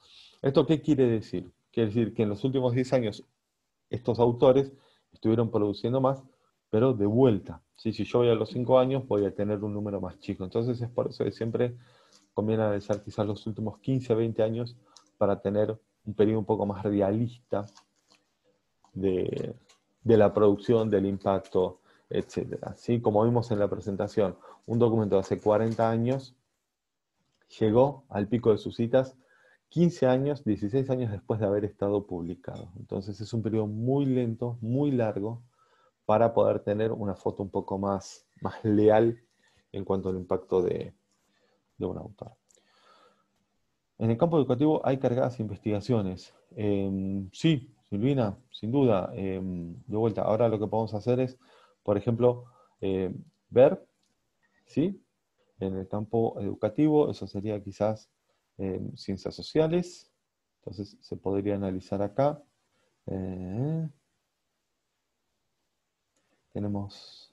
¿Esto qué quiere decir? Quiere decir que en los últimos 10 años estos autores estuvieron produciendo más, pero de vuelta. ¿Sí? Si yo voy a los 5 años, voy a tener un número más chico. Entonces es por eso que siempre conviene analizar quizás los últimos 15, 20 años para tener un periodo un poco más realista de, de la producción, del impacto, etcétera. ¿Sí? Como vimos en la presentación, un documento de hace 40 años llegó al pico de sus citas 15 años, 16 años después de haber estado publicado. Entonces es un periodo muy lento, muy largo, para poder tener una foto un poco más leal en cuanto al impacto de un autor. En el campo educativo hay cargadas investigaciones. Sí, Silvina, sin duda. De vuelta, ahora lo que podemos hacer es, por ejemplo, ver, ¿sí? En el campo educativo, eso sería quizás ciencias sociales. Entonces se podría analizar acá. Eh, tenemos...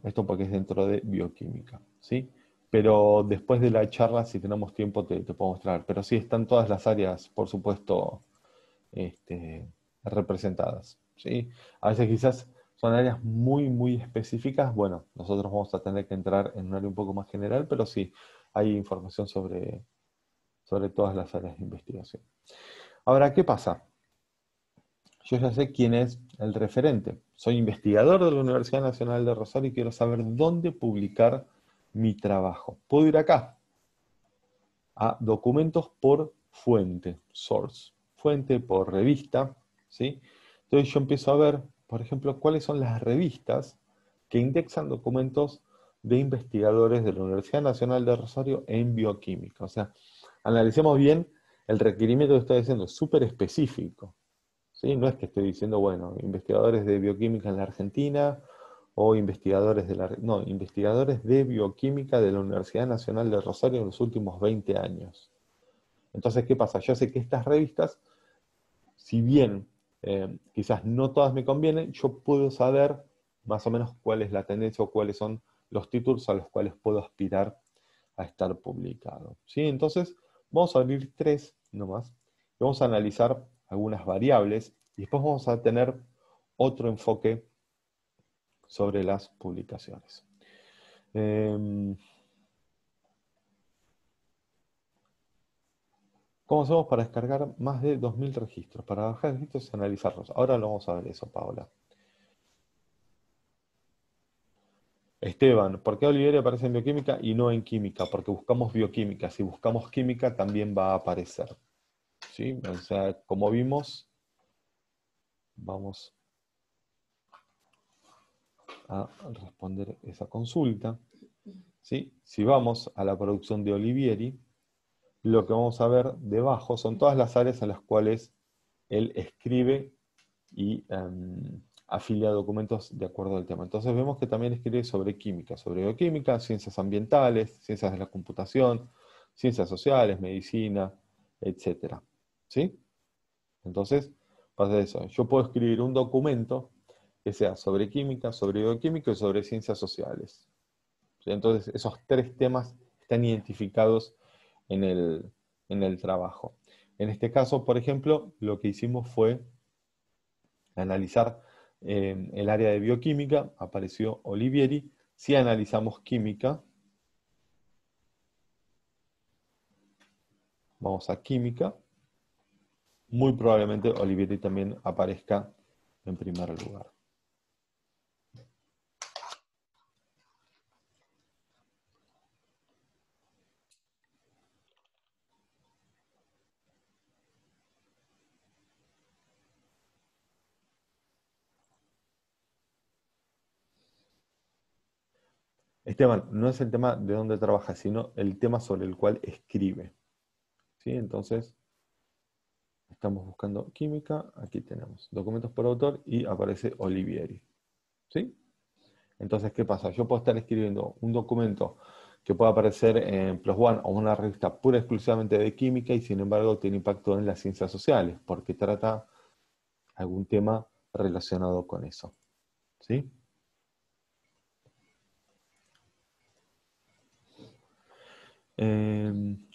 esto porque es dentro de bioquímica, ¿sí? Pero después de la charla, si tenemos tiempo, te puedo mostrar. Pero sí, están todas las áreas, por supuesto, este, representadas, ¿sí? A veces quizás son áreas muy, muy específicas. Bueno, nosotros vamos a tener que entrar en un área un poco más general, pero sí, hay información sobre todas las áreas de investigación. Ahora, ¿qué pasa? Yo ya sé quién es el referente. Soy investigador de la Universidad Nacional de Rosario y quiero saber dónde publicar mi trabajo. Puedo ir acá, a documentos por fuente, source, fuente por revista, ¿sí? Entonces yo empiezo a ver, por ejemplo, cuáles son las revistas que indexan documentos de investigadores de la Universidad Nacional de Rosario en bioquímica. O sea, analicemos bien el requerimiento que estoy haciendo, es súper específico. ¿Sí? No es que estoy diciendo, bueno, investigadores de bioquímica en la Argentina o investigadores no, investigadores de bioquímica de la Universidad Nacional de Rosario en los últimos 20 años. Entonces, ¿qué pasa? Yo sé que estas revistas, si bien quizás no todas me convienen, yo puedo saber más o menos cuál es la tendencia o cuáles son los títulos a los cuales puedo aspirar a estar publicado. ¿Sí? Entonces, vamos a abrir 3 nomás y vamos a analizar algunas variables y después vamos a tener otro enfoque sobre las publicaciones. ¿Cómo hacemos para descargar más de 2000 registros? Para bajar registros y analizarlos. Ahora lo vamos a ver eso, Paola. Esteban, ¿por qué Oliveira aparece en bioquímica y no en química? Porque buscamos bioquímica. Si buscamos química, también va a aparecer. ¿Sí? O sea, como vimos, vamos a responder esa consulta. ¿Sí? Si vamos a la producción de Olivieri, lo que vamos a ver debajo son todas las áreas en las cuales él escribe y afilia documentos de acuerdo al tema. Entonces vemos que también escribe sobre química, sobre bioquímica, ciencias ambientales, ciencias de la computación, ciencias sociales, medicina, etc. ¿Sí? Entonces, pasa eso. Yo puedo escribir un documento que sea sobre química, sobre bioquímica y sobre ciencias sociales. ¿Sí? Entonces, esos 3 temas están identificados en el trabajo. En este caso, por ejemplo, lo que hicimos fue analizar el área de bioquímica, apareció Olivieri. Si analizamos química, vamos a química, muy probablemente Olivieri también aparezca en primer lugar. Esteban, no es el tema de dónde trabaja, sino el tema sobre el cual escribe. ¿Sí? Entonces, estamos buscando química, aquí tenemos documentos por autor y aparece Olivieri. ¿Sí? Entonces, ¿qué pasa? Yo puedo estar escribiendo un documento que puede aparecer en PLOS ONE o una revista pura exclusivamente de química y sin embargo tiene impacto en las ciencias sociales porque trata algún tema relacionado con eso. ¿Sí?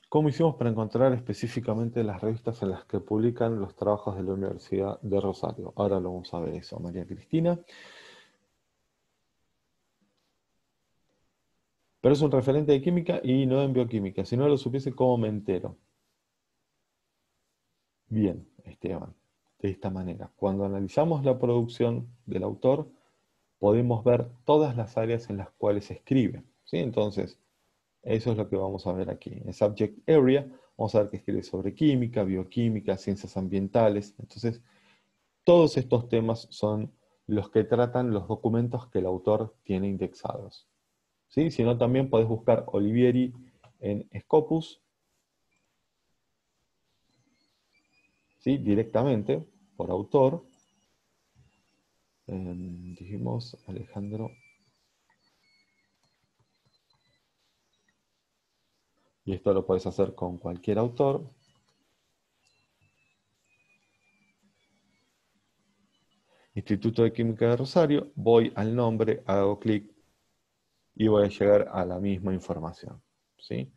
¿Cómo hicimos para encontrar específicamente las revistas en las que publican los trabajos de la Universidad de Rosario? Ahora lo vamos a ver eso, María Cristina. Pero es un referente de química y no en bioquímica. Si no lo supiese, ¿cómo me entero? Bien, Esteban, de esta manera. Cuando analizamos la producción del autor, podemos ver todas las áreas en las cuales escribe. ¿Sí? Entonces, eso es lo que vamos a ver aquí. En Subject Area, vamos a ver que escribe sobre química, bioquímica, ciencias ambientales. Entonces, todos estos temas son los que tratan los documentos que el autor tiene indexados. ¿Sí? Si no, también podés buscar Olivieri en Scopus, ¿sí? Directamente, por autor. Dijimos Alejandro. Y esto lo puedes hacer con cualquier autor. Instituto de Química de Rosario, voy al nombre, hago clic y voy a llegar a la misma información. ¿Sí?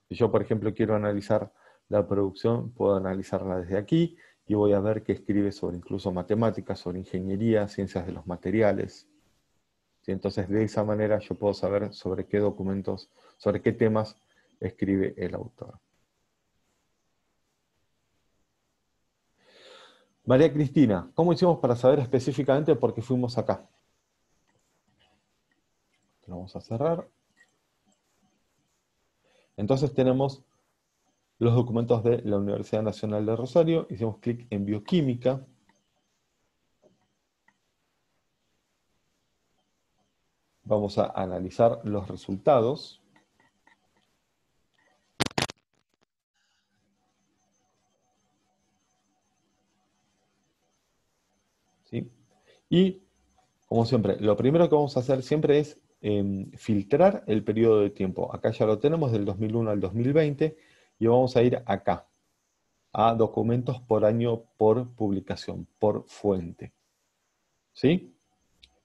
Si yo, por ejemplo, quiero analizar la producción, puedo analizarla desde aquí y voy a ver que escribe sobre incluso matemáticas, sobre ingeniería, ciencias de los materiales. ¿Sí? Entonces, de esa manera yo puedo saber sobre qué documentos, sobre qué temas escribe el autor. María Cristina, ¿cómo hicimos para saber específicamente por qué fuimos acá? Lo vamos a cerrar. Entonces tenemos los documentos de la Universidad Nacional de Rosario. Hicimos clic en bioquímica. Vamos a analizar los resultados. ¿Sí? Y, como siempre, lo primero que vamos a hacer siempre es filtrar el periodo de tiempo. Acá ya lo tenemos del 2001 al 2020 y vamos a ir acá, a documentos por año por publicación, por fuente. ¿Sí?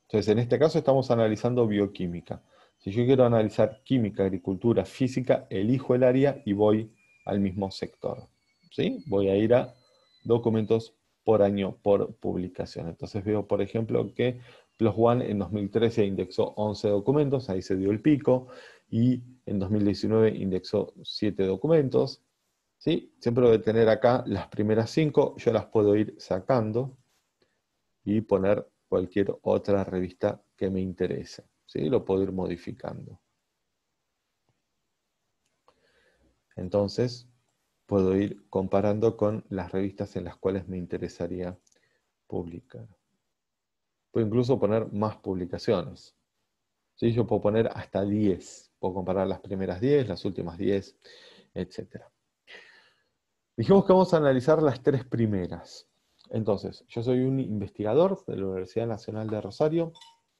Entonces, en este caso estamos analizando bioquímica. Si yo quiero analizar química, agricultura, física, elijo el área y voy al mismo sector. ¿Sí? Voy a ir a documentos por año por publicación. Entonces veo, por ejemplo, que PLOS ONE en 2013 indexó 11 documentos, ahí se dio el pico, y en 2019 indexó 7 documentos. ¿Sí? Siempre voy a tener acá las primeras 5, yo las puedo ir sacando y poner cualquier otra revista que me interese. ¿Sí? Lo puedo ir modificando. Entonces, puedo ir comparando con las revistas en las cuales me interesaría publicar. Puedo incluso poner más publicaciones. ¿Sí? Yo puedo poner hasta 10. Puedo comparar las primeras 10, las últimas 10, etc. Dijimos que vamos a analizar las 3 primeras. Entonces, yo soy un investigador de la Universidad Nacional de Rosario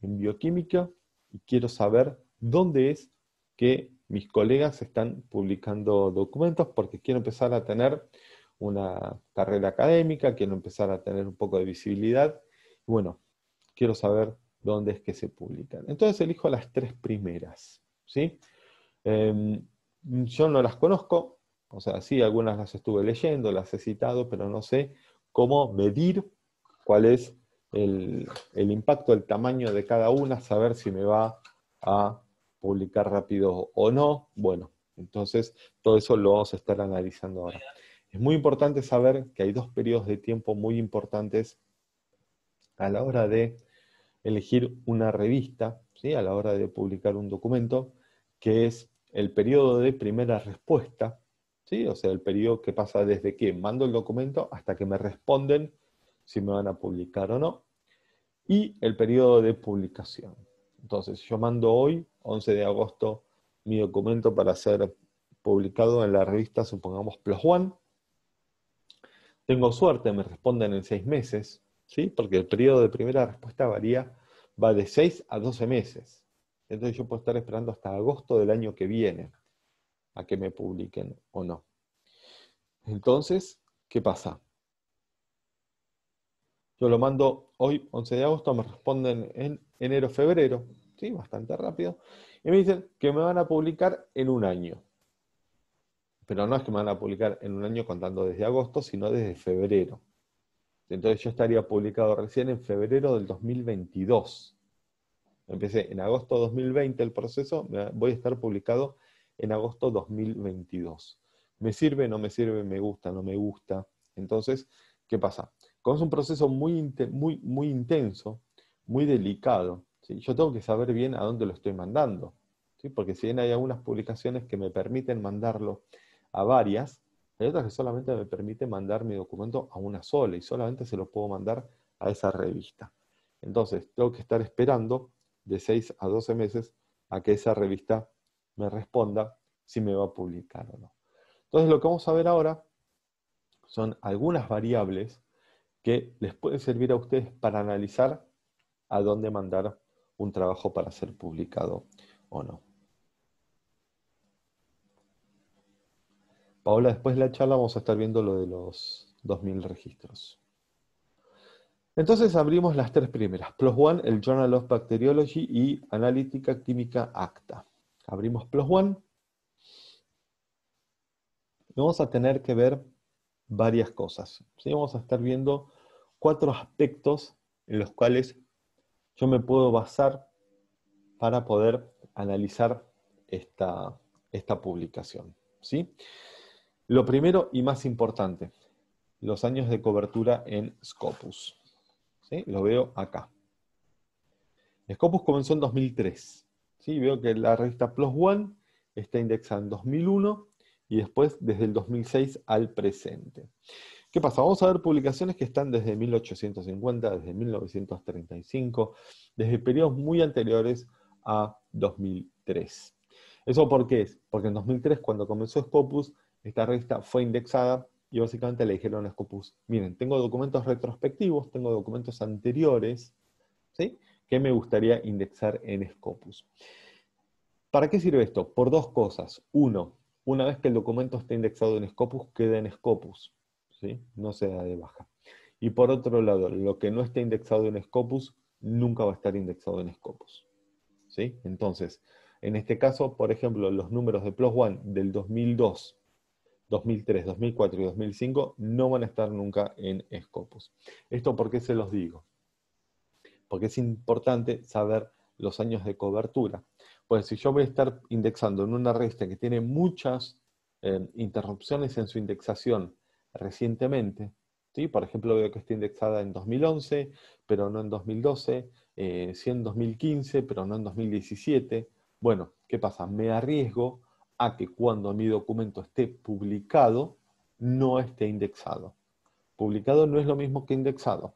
en bioquímica y quiero saber dónde es que mis colegas están publicando documentos porque quiero empezar a tener una carrera académica, quiero empezar a tener un poco de visibilidad. Y bueno, quiero saber dónde es que se publican. Entonces elijo las 3 primeras. ¿Sí? Yo no las conozco, o sea, sí, algunas las estuve leyendo, las he citado, pero no sé cómo medir cuál es el impacto, el tamaño de cada una, saber si me va a publicar rápido o no. Bueno, entonces todo eso lo vamos a estar analizando ahora. Es muy importante saber que hay 2 periodos de tiempo muy importantes a la hora de elegir una revista, ¿sí? A la hora de publicar un documento, que es el periodo de primera respuesta, ¿sí? O sea, el periodo que pasa desde que mando el documento hasta que me responden si me van a publicar o no, y el periodo de publicación. Entonces, yo mando hoy, 11 de agosto, mi documento para ser publicado en la revista, supongamos, PLOS ONE. Tengo suerte, me responden en 6 meses, ¿sí? Porque el periodo de primera respuesta va de 6 a 12 meses. Entonces yo puedo estar esperando hasta agosto del año que viene a que me publiquen o no. Entonces, ¿qué pasa? Yo lo mando hoy, 11 de agosto, me responden en enero, febrero, ¿sí? Bastante rápido, y me dicen que me van a publicar en un año. Pero no es que me van a publicar en un año contando desde agosto, sino desde febrero. Entonces yo estaría publicado recién en febrero del 2022. Empecé en agosto 2020 el proceso, voy a estar publicado en agosto 2022. ¿Me sirve? ¿No me sirve? ¿Me gusta? ¿No me gusta? Entonces, ¿qué pasa? Como es un proceso muy intenso, muy delicado, ¿sí? Yo tengo que saber bien a dónde lo estoy mandando, ¿sí? Porque si bien hay algunas publicaciones que me permiten mandarlo a varias, hay otras que solamente me permiten mandar mi documento a una sola y solamente se lo puedo mandar a esa revista. Entonces, tengo que estar esperando de 6 a 12 meses a que esa revista me responda si me va a publicar o no. Entonces, lo que vamos a ver ahora son algunas variables que les pueden servir a ustedes para analizar a dónde mandar un trabajo para ser publicado o no. Paola, después de la charla vamos a estar viendo lo de los 2000 registros. Entonces abrimos las 3 primeras. PLOS ONE, el Journal of Bacteriology y Analítica Química ACTA. Abrimos PLOS ONE. Vamos a tener que ver varias cosas, ¿sí? Vamos a estar viendo 4 aspectos en los cuales yo me puedo basar para poder analizar esta publicación, ¿sí? Lo primero y más importante, los años de cobertura en Scopus, ¿sí? Lo veo acá. Scopus comenzó en 2003, ¿sí? Veo que la revista PLOS ONE está indexada en 2001 y después desde el 2006 al presente. ¿Qué pasa? Vamos a ver publicaciones que están desde 1850, desde 1935, desde periodos muy anteriores a 2003. ¿Eso por qué es? Porque en 2003, cuando comenzó Scopus, esta revista fue indexada y básicamente le dijeron a Scopus, miren, tengo documentos retrospectivos, tengo documentos anteriores, ¿sí?, que me gustaría indexar en Scopus. ¿Para qué sirve esto? Por 2 cosas. Uno, una vez que el documento esté indexado en Scopus, queda en Scopus, ¿sí? No se da de baja. Y por otro lado, lo que no esté indexado en Scopus, nunca va a estar indexado en Scopus, ¿sí? Entonces, en este caso, por ejemplo, los números de PLOS ONE del 2002, 2003, 2004 y 2005 no van a estar nunca en Scopus. ¿Esto por qué se los digo? Porque es importante saber los años de cobertura. Pues si yo voy a estar indexando en una revista que tiene muchas interrupciones en su indexación recientemente, ¿sí? Por ejemplo, veo que está indexada en 2011, pero no en 2012, sí en 2015, pero no en 2017. Bueno, ¿qué pasa? Me arriesgo a que cuando mi documento esté publicado, no esté indexado. Publicado no es lo mismo que indexado,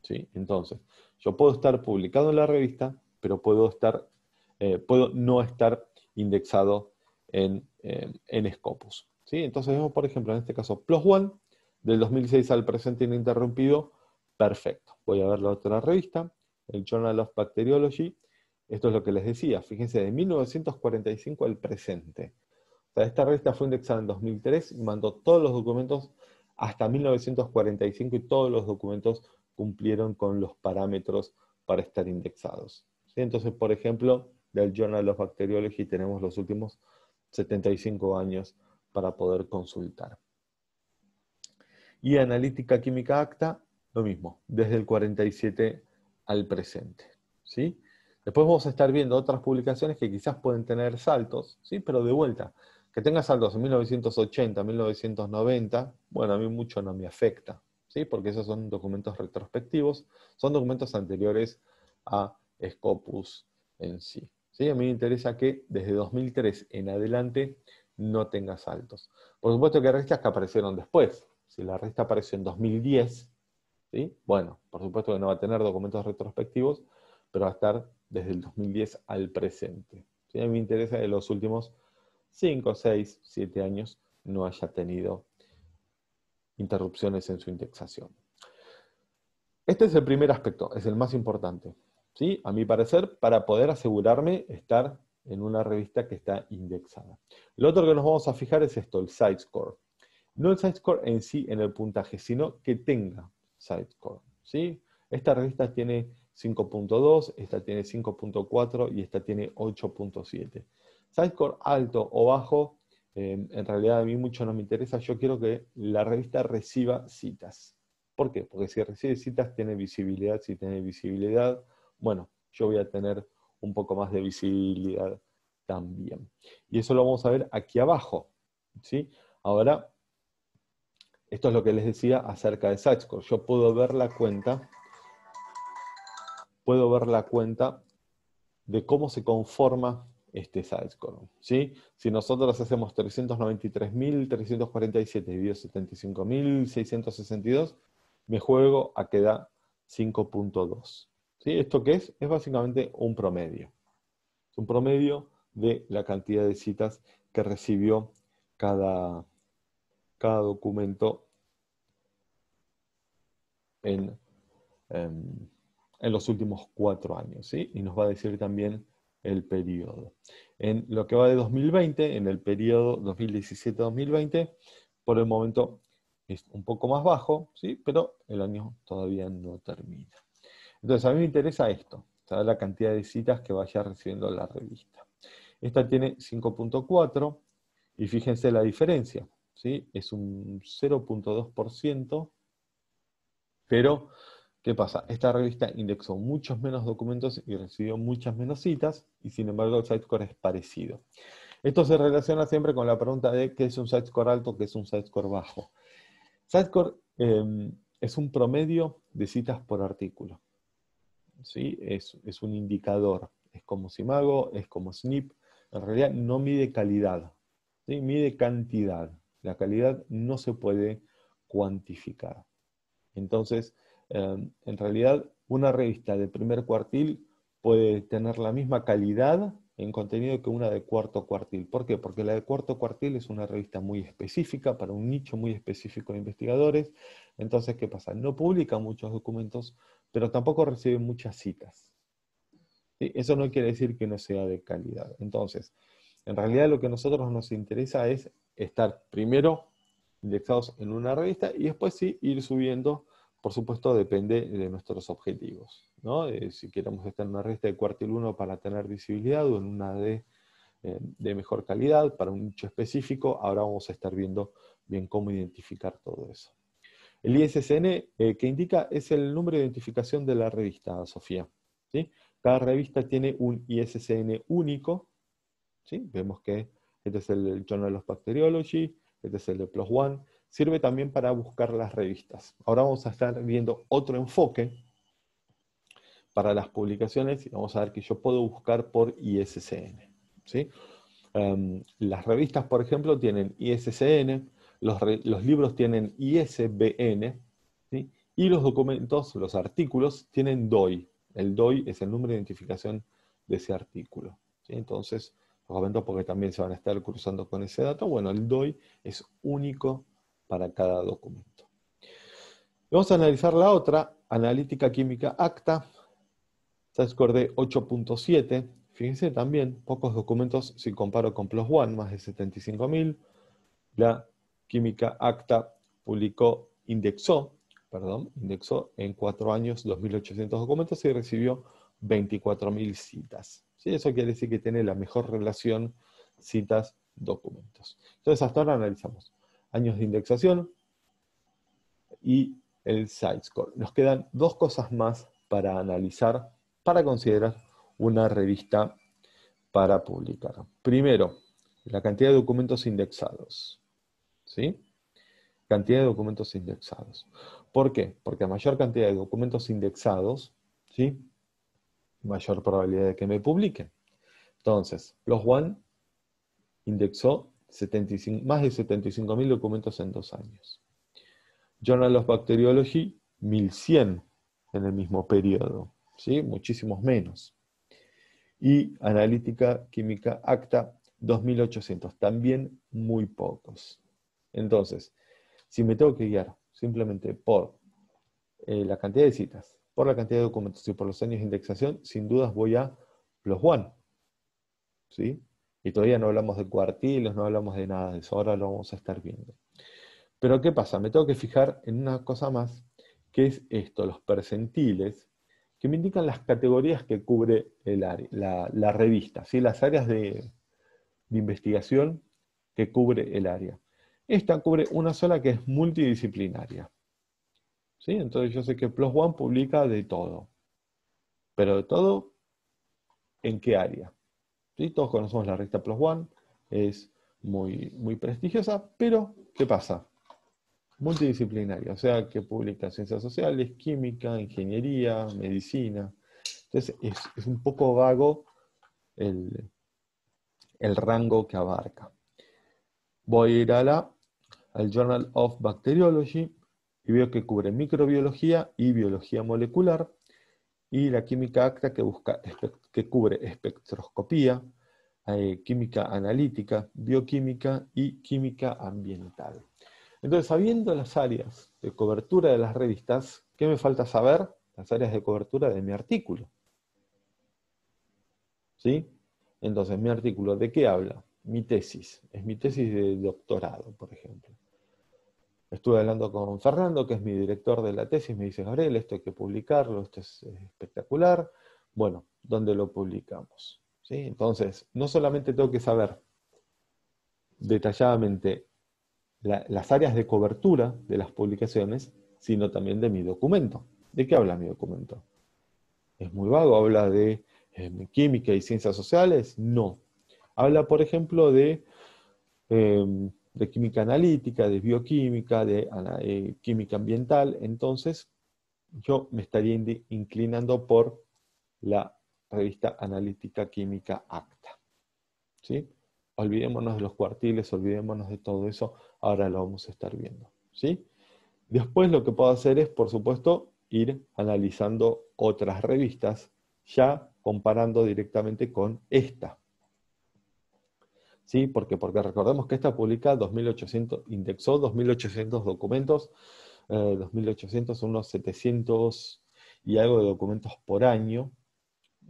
¿sí? Entonces, yo puedo estar publicado en la revista, pero puedo no estar indexado en Scopus, ¿sí? Entonces vemos, por ejemplo, en este caso, PLOS ONE, del 2006 al presente ininterrumpido, perfecto. Voy a ver la otra revista, el Journal of Bacteriology. Esto es lo que les decía, fíjense, de 1945 al presente. O sea, esta revista fue indexada en 2003 y mandó todos los documentos hasta 1945 y todos los documentos cumplieron con los parámetros para estar indexados, ¿sí? Entonces, por ejemplo, del Journal of Bacteriology tenemos los últimos 75 años para poder consultar. Y Analítica Química ACTA, lo mismo, desde el 47 al presente, ¿sí? Después vamos a estar viendo otras publicaciones que quizás pueden tener saltos, ¿sí? Pero de vuelta, que tenga saltos en 1980, 1990, bueno, a mí mucho no me afecta, ¿sí? Porque esos son documentos retrospectivos, son documentos anteriores a Scopus en sí, ¿sí? A mí me interesa que desde 2003 en adelante no tenga saltos. Por supuesto que hay revistas que aparecieron después. Si la revista apareció en 2010, ¿sí? Bueno, por supuesto que no va a tener documentos retrospectivos, pero va a estar desde el 2010 al presente. ¿Sí? A mí me interesa que los últimos 5, 6, 7 años no haya tenido interrupciones en su indexación. Este es el primer aspecto, es el más importante, ¿sí? A mi parecer, para poder asegurarme estar en una revista que está indexada. Lo otro que nos vamos a fijar es esto, el site-score. No el site-score en sí, en el puntaje, sino que tenga site-score, ¿sí? Esta revista tiene 5.2, esta tiene 5.4 y esta tiene 8.7. Site-score alto o bajo, en realidad a mí mucho no me interesa, yo quiero que la revista reciba citas. ¿Por qué? Porque si recibe citas tiene visibilidad, si tiene visibilidad, bueno, yo voy a tener un poco más de visibilidad también. Y eso lo vamos a ver aquí abajo, ¿sí? Ahora, esto es lo que les decía acerca de site-score. Yo puedo ver la cuenta de cómo se conforma este site-score, ¿sí? Si nosotros hacemos 393.347 dividido 75.662, me juego a que da 5.2. ¿Sí? ¿Esto qué es? Es básicamente un promedio. Es un promedio de la cantidad de citas que recibió cada documento en los últimos 4 años, ¿sí? Y nos va a decir también el periodo. En lo que va de 2020, en el periodo 2017-2020, por el momento es un poco más bajo, ¿sí? Pero el año todavía no termina. Entonces, a mí me interesa esto, saber la cantidad de citas que vaya recibiendo la revista. Esta tiene 5.4 y fíjense la diferencia, ¿sí? Es un 0.2%, pero ¿qué pasa? Esta revista indexó muchos menos documentos y recibió muchas menos citas, y sin embargo el site-score es parecido. Esto se relaciona siempre con la pregunta de qué es un site-score alto, qué es un site-score bajo. Site-score es un promedio de citas por artículo. ¿Sí? Es un indicador. Es como Simago, es como SNP. En realidad no mide calidad, ¿sí? Mide cantidad. La calidad no se puede cuantificar. Entonces, en realidad, una revista de primer cuartil puede tener la misma calidad en contenido que una de cuarto cuartil. ¿Por qué? Porque la de cuarto cuartil es una revista muy específica, para un nicho muy específico de investigadores. Entonces, ¿qué pasa? No publica muchos documentos, pero tampoco recibe muchas citas. ¿Sí? Eso no quiere decir que no sea de calidad. Entonces, en realidad lo que a nosotros nos interesa es estar primero indexados en una revista y después sí ir subiendo. Por supuesto, depende de nuestros objetivos, ¿no? Si queremos estar en una revista de cuartil 1 para tener visibilidad o en una de mejor calidad para un nicho específico, ahora vamos a estar viendo bien cómo identificar todo eso. El ISSN que indica es el número de identificación de la revista, Sofía, ¿sí? Cada revista tiene un ISSN único, ¿sí? Vemos que este es el Journal of Bacteriology, este es el de PLOS ONE, sirve también para buscar las revistas. Ahora vamos a estar viendo otro enfoque para las publicaciones y vamos a ver que yo puedo buscar por ISSN, ¿sí? Las revistas, por ejemplo, tienen ISSN, los libros tienen ISBN, ¿sí? Y los documentos, los artículos, tienen DOI. El DOI es el número de identificación de ese artículo, ¿sí? Entonces, los comento porque también se van a estar cruzando con ese dato. Bueno, el DOI es único para cada documento. Vamos a analizar la otra, Analítica Química Acta, site-score de 8.7. Fíjense también, pocos documentos si comparo con PLOS ONE, más de 75.000. La Química Acta indexó en 4 años 2.800 documentos y recibió 24.000 citas. ¿Sí? Eso quiere decir que tiene la mejor relación citas-documentos. Entonces hasta ahora analizamos años de indexación y el site-score. Nos quedan 2 cosas más para analizar, para considerar una revista para publicar. Primero, la cantidad de documentos indexados. ¿Sí? Cantidad de documentos indexados. ¿Por qué? Porque a mayor cantidad de documentos indexados, ¿sí? Mayor probabilidad de que me publiquen. Entonces, PLOS ONE indexó más de 75.000 documentos en 2 años. Journal of Bacteriology, 1.100 en el mismo periodo, ¿sí? Muchísimos menos. y analítica química acta 2800, también muy pocos. Entonces, si me tengo que guiar simplemente por la cantidad de citas, por la cantidad de documentos y por los años de indexación, sin dudas voy a +ONE, ¿sí? Y todavía no hablamos de cuartiles, no hablamos de nada de eso, ahora lo vamos a estar viendo. Pero ¿qué pasa? Me tengo que fijar en una cosa más, que es esto, los percentiles, que me indican las categorías que cubre el área, la revista, ¿sí? Las áreas de investigación que cubre el área. Esta cubre una sola que es multidisciplinaria, ¿sí? Entonces yo sé que +ONE publica de todo, pero de todo, ¿en qué área? ¿Sí? Todos conocemos la revista +ONE, es muy, muy prestigiosa, pero ¿qué pasa? Multidisciplinaria, o sea que publica ciencias sociales, química, ingeniería, medicina. Entonces es un poco vago el rango que abarca. Voy a ir al Journal of Bacteriology y veo que cubre microbiología y biología molecular, y la química acta que cubre espectroscopía, química analítica, bioquímica y química ambiental. Entonces, sabiendo las áreas de cobertura de las revistas, ¿qué me falta saber? Las áreas de cobertura de mi artículo. ¿Sí? Entonces, mi artículo, ¿de qué habla? Mi tesis. Es mi tesis de doctorado, por ejemplo. Estuve hablando con Fernando, que es mi director de la tesis, me dice, Gabriel, esto hay que publicarlo, esto es espectacular. Bueno, ¿dónde lo publicamos? ¿Sí? Entonces, no solamente tengo que saber detalladamente las áreas de cobertura de las publicaciones, sino también de mi documento. ¿De qué habla mi documento? ¿Es muy vago? ¿Habla de química y ciencias sociales? No. Habla, por ejemplo, de química analítica, de bioquímica, de química ambiental. Entonces, yo me estaría inclinando por la revista analítica química acta. ¿Sí? Olvidémonos de los cuartiles, olvidémonos de todo eso, ahora lo vamos a estar viendo. ¿Sí? Después lo que puedo hacer es, por supuesto, ir analizando otras revistas, ya comparando directamente con esta. ¿Sí? Porque recordemos que esta publica 2.800, indexó 2.800 documentos, 2.800 son unos 700 y algo de documentos por año.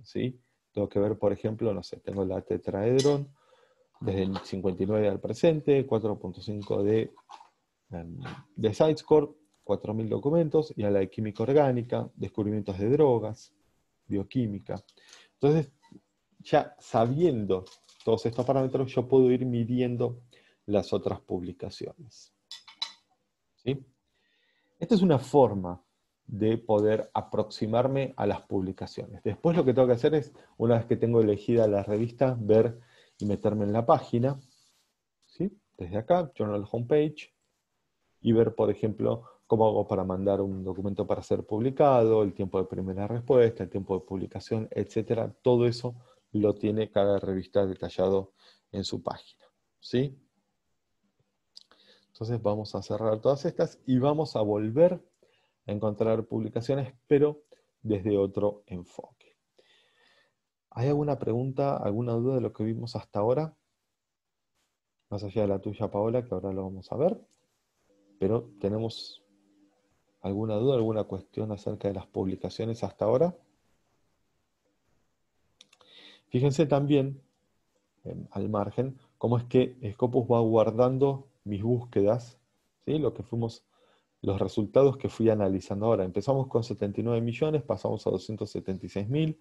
¿Sí? Tengo que ver, por ejemplo, no sé, tengo la tetraedrón, desde el 59 al presente, 4.5 de CiteScore, 4.000 documentos, y a la de química orgánica, descubrimientos de drogas, bioquímica. Entonces, ya sabiendo todos estos parámetros, yo puedo ir midiendo las otras publicaciones. ¿Sí? Esta es una forma de poder aproximarme a las publicaciones. Después lo que tengo que hacer es, una vez que tengo elegida la revista, ver y meterme en la página, ¿sí? Desde acá, Journal Homepage, y ver, por ejemplo, cómo hago para mandar un documento para ser publicado, el tiempo de primera respuesta, el tiempo de publicación, etc. Todo eso lo tiene cada revista detallado en su página. ¿Sí? Entonces vamos a cerrar todas estas y vamos a volver a encontrar publicaciones, pero desde otro enfoque. ¿Hay alguna pregunta, alguna duda de lo que vimos hasta ahora? Más allá de la tuya, Paola, que ahora lo vamos a ver. Pero ¿tenemos alguna duda, alguna cuestión acerca de las publicaciones hasta ahora? Fíjense también, al margen, cómo es que Scopus va guardando mis búsquedas, ¿sí? Los resultados que fui analizando ahora. Empezamos con 79 millones, pasamos a 276.000,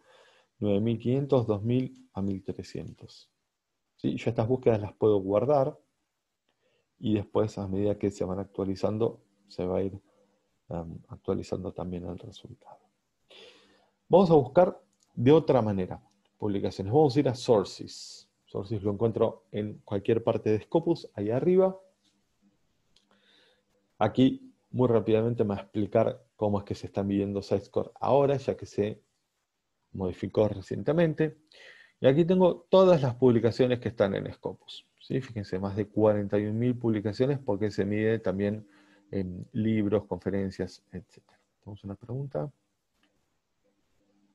9.500, 2.000 a 1.300. ¿Sí? Yo estas búsquedas las puedo guardar y después, a medida que se van actualizando, se va a ir actualizando también el resultado. Vamos a buscar de otra manera publicaciones. Vamos a ir a Sources. Sources lo encuentro en cualquier parte de Scopus, ahí arriba. Aquí, muy rápidamente, me va a explicar cómo es que se están midiendo CiteScore ahora, ya que se modificó recientemente. Y aquí tengo todas las publicaciones que están en Scopus. ¿Sí? Fíjense, más de 41.000 publicaciones, porque se mide también en libros, conferencias, etc. Tenemos una pregunta.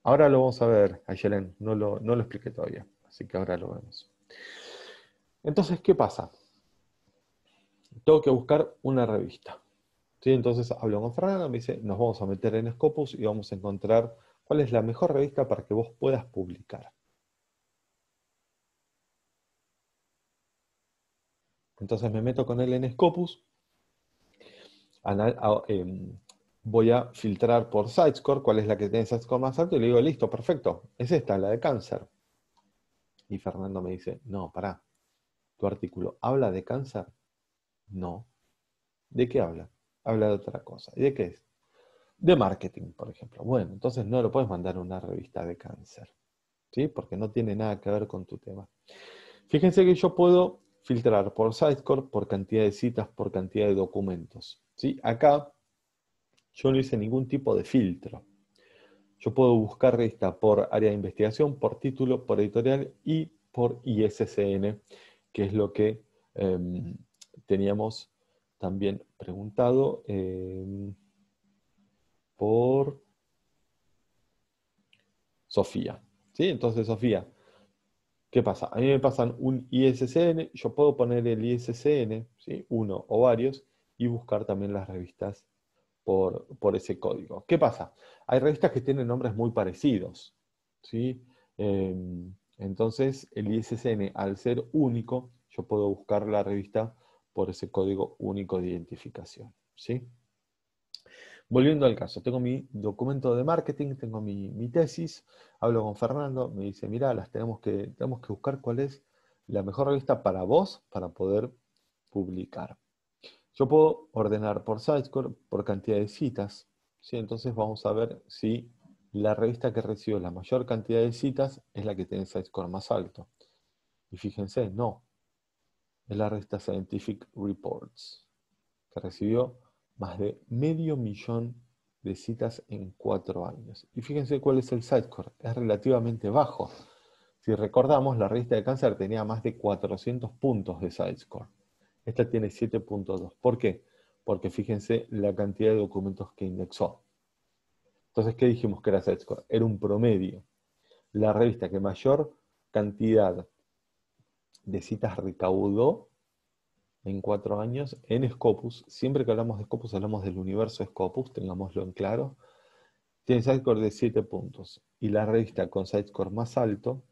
ahora lo vamos a ver, Ayelen, no lo expliqué todavía, así que ahora lo vemos. Entonces, ¿qué pasa? Tengo que buscar una revista. ¿Sí? Entonces hablo con Fernanda, me dice, nos vamos a meter en Scopus y vamos a encontrar cuál es la mejor revista para que vos puedas publicar. Entonces me meto con él en Scopus, voy a filtrar por SiteScore, cuál es la que tiene SiteScore más alto, y le digo, listo, perfecto, es esta, la de cáncer. Y Fernando me dice, no, pará, ¿tu artículo habla de cáncer? No. ¿De qué habla? Habla de otra cosa. ¿Y de qué es? De marketing, por ejemplo. Bueno, entonces no lo puedes mandar a una revista de cáncer, ¿sí? Porque no tiene nada que ver con tu tema. Fíjense que yo puedo filtrar por SiteScore, por cantidad de citas, por cantidad de documentos, ¿sí? Acá yo no hice ningún tipo de filtro. Yo puedo buscar revista por área de investigación, por título, por editorial y por ISSN, que es lo que teníamos también preguntado por Sofía. ¿Sí? Entonces, Sofía, ¿qué pasa? A mí me pasan un ISSN, yo puedo poner el ISSN, ¿sí? Uno o varios, y buscar también las revistas por ese código. ¿Qué pasa? Hay revistas que tienen nombres muy parecidos, ¿sí? Entonces, el ISSN, al ser único, yo puedo buscar la revista por ese código único de identificación, ¿sí? Volviendo al caso, tengo mi documento de marketing, tengo mi tesis, hablo con Fernando, me dice, mira, tenemos que buscar cuál es la mejor revista para vos para poder publicar. Yo puedo ordenar por SiteScore, por cantidad de citas, ¿sí? Entonces vamos a ver si la revista que recibió la mayor cantidad de citas es la que tiene SiteScore más alto. Y fíjense, no, es la revista Scientific Reports, que recibió más de 500.000 de citas en 4 años. Y fíjense cuál es el SiteScore, es relativamente bajo. Si recordamos, la revista de cáncer tenía más de 400 puntos de SiteScore. Esta tiene 7.2. ¿Por qué? Porque fíjense la cantidad de documentos que indexó. Entonces, ¿qué dijimos que era SiteScore? Era un promedio. La revista que mayor cantidad de citas recaudó en 4 años en Scopus. Siempre que hablamos de Scopus, hablamos del universo Scopus, tengámoslo en claro. Tiene SiteScore de 7 puntos. Y la revista con SiteScore más alto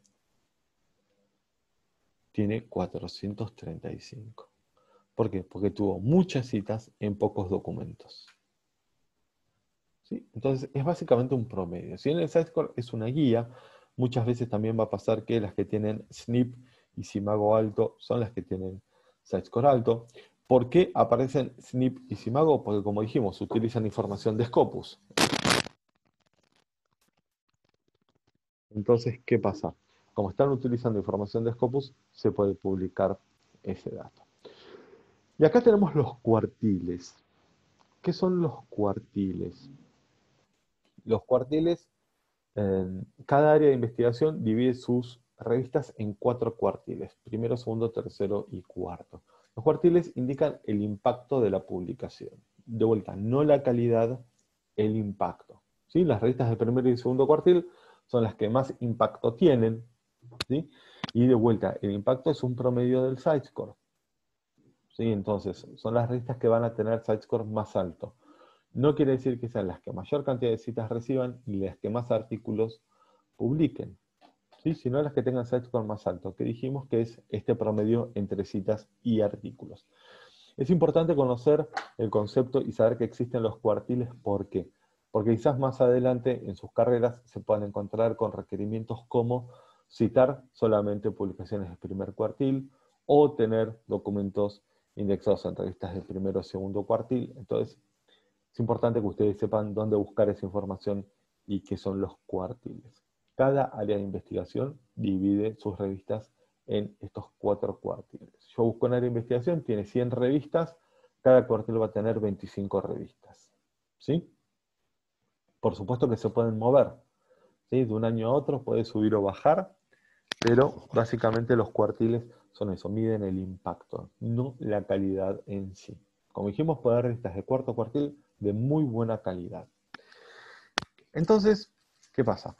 tiene 435. ¿Por qué? Porque tuvo muchas citas en pocos documentos. ¿Sí? Entonces, es básicamente un promedio. Si en el SiteScore es una guía, muchas veces también va a pasar que las que tienen SNP y Simago alto son las que tienen SiteScore alto. ¿Por qué aparecen SNP y Simago? Porque, como dijimos, utilizan información de Scopus. Entonces, ¿qué pasa? Como están utilizando información de Scopus, se puede publicar ese dato. Y acá tenemos los cuartiles. ¿Qué son los cuartiles? Los cuartiles, cada área de investigación divide sus revistas en 4 cuartiles: primero, segundo, tercero y cuarto. Los cuartiles indican el impacto de la publicación. De vuelta, no la calidad, el impacto. ¿Sí? Las revistas de primero y segundo cuartil son las que más impacto tienen, ¿sí? Y de vuelta, el impacto es un promedio del SiteScore, ¿sí? Entonces, son las revistas que van a tener SiteScore más alto. No quiere decir que sean las que mayor cantidad de citas reciban y las que más artículos publiquen, ¿sí? Sino las que tengan SiteScore más alto, que dijimos que es este promedio entre citas y artículos. Es importante conocer el concepto y saber que existen los cuartiles. ¿Por qué? Porque quizás más adelante en sus carreras se puedan encontrar con requerimientos como citar solamente publicaciones del primer cuartil o tener documentos indexados en revistas del primero o segundo cuartil. Entonces, es importante que ustedes sepan dónde buscar esa información y qué son los cuartiles. Cada área de investigación divide sus revistas en estos 4 cuartiles. Yo busco un área de investigación, tiene 100 revistas, cada cuartil va a tener 25 revistas. ¿Sí? Por supuesto que se pueden mover, ¿sí? De un año a otro puede subir o bajar, pero básicamente los cuartiles son eso, miden el impacto, no la calidad en sí. Como dijimos, puede haber revistas de cuarto cuartil de muy buena calidad. Entonces, ¿qué pasa?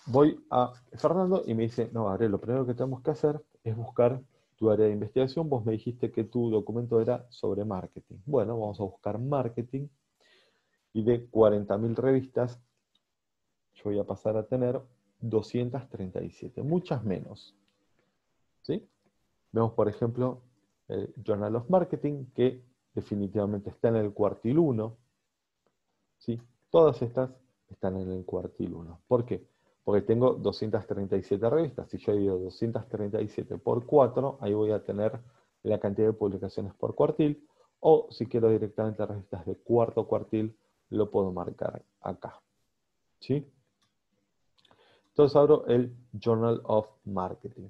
voy a Fernando y me dice, no, Gabriel, lo primero que tenemos que hacer es buscar tu área de investigación. Vos me dijiste que tu documento era sobre marketing. Bueno, vamos a buscar marketing y de 40.000 revistas yo voy a pasar a tener 237, muchas menos. ¿Sí? Vemos, por ejemplo, el Journal of Marketing, que definitivamente está en el cuartil 1. ¿Sí? Todas estas están en el cuartil 1. ¿Por qué? Porque tengo 237 revistas. Si yo divido 237 por 4, ahí voy a tener la cantidad de publicaciones por cuartil. O si quiero directamente revistas de cuarto cuartil, lo puedo marcar acá. ¿Sí? Entonces abro el Journal of Marketing.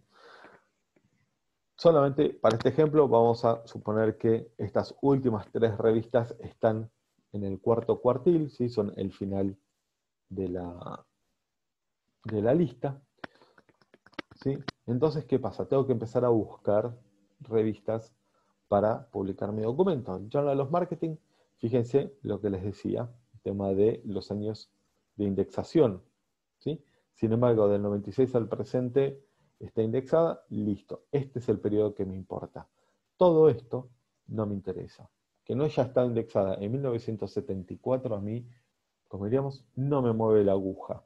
Solamente para este ejemplo vamos a suponer que estas últimas 3 revistas están en el cuarto cuartil, ¿sí? Son el final de la lista. ¿Sí? Entonces, ¿qué pasa? Tengo que empezar a buscar revistas para publicar mi documento. En Journal of Marketing, fíjense lo que les decía, el tema de los años de indexación. ¿Sí? Sin embargo, del 96 al presente está indexada, listo. Este es el periodo que me importa. Todo esto no me interesa. Que no haya estado indexada en 1974 a mí, como diríamos, no me mueve la aguja.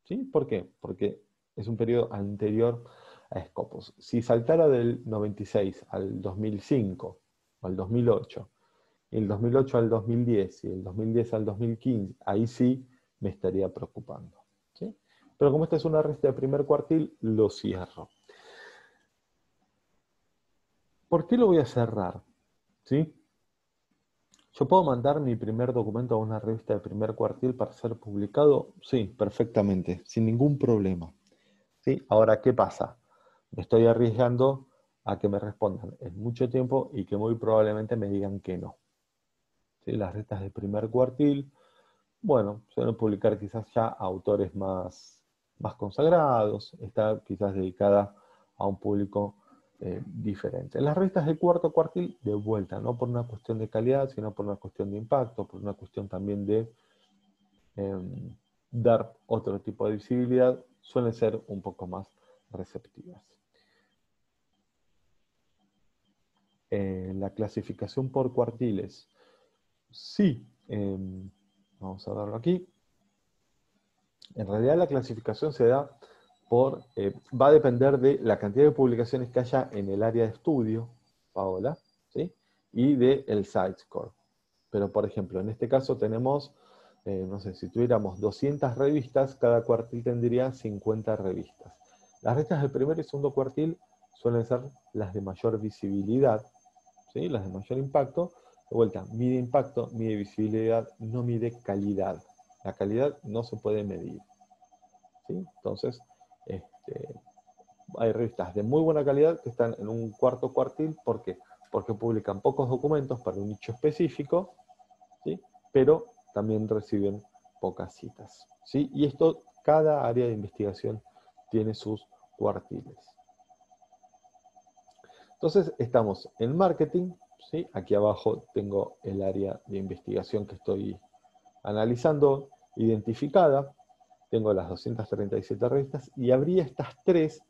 ¿Sí? ¿Por qué? Porque es un periodo anterior a Scopus. Si saltara del 96 al 2005 o al 2008, y el 2008 al 2010 y el 2010 al 2015, ahí sí me estaría preocupando. ¿Sí? Pero como esta es una revista de primer cuartil, lo cierro. ¿Por qué lo voy a cerrar? ¿Sí? ¿Yo puedo mandar mi primer documento a una revista de primer cuartil para ser publicado? Sí, perfectamente, sin ningún problema. ¿Sí? Ahora, ¿qué pasa? Me estoy arriesgando a que me respondan en mucho tiempo y que muy probablemente me digan que no. ¿Sí? Las revistas de primer cuartil, bueno, suelen publicar quizás ya a autores más consagrados, está quizás dedicada a un público diferente. Las revistas de cuarto cuartil, de vuelta, no por una cuestión de calidad, sino por una cuestión de impacto, por una cuestión también de dar otro tipo de visibilidad, suelen ser un poco más receptivas. La clasificación por cuartiles. Sí, vamos a verlo aquí. En realidad la clasificación se da va a depender de la cantidad de publicaciones que haya en el área de estudio, Paola, ¿sí? Y del site score. Pero por ejemplo, en este caso tenemos, no sé, si tuviéramos 200 revistas, cada cuartil tendría 50 revistas. Las revistas del primer y segundo cuartil suelen ser las de mayor visibilidad, ¿sí? Las de mayor impacto. De vuelta, mide impacto, mide visibilidad, no mide calidad. La calidad no se puede medir. ¿Sí? Entonces, hay revistas de muy buena calidad que están en un cuarto cuartil. ¿Por qué? Porque publican pocos documentos para un nicho específico, ¿sí? Pero también reciben pocas citas. ¿Sí? Y esto, cada área de investigación tiene sus cuartiles. Entonces, estamos en marketing, ¿sí? Aquí abajo tengo el área de investigación que estoy analizando, identificada. Tengo las 237 revistas y habría estas 3,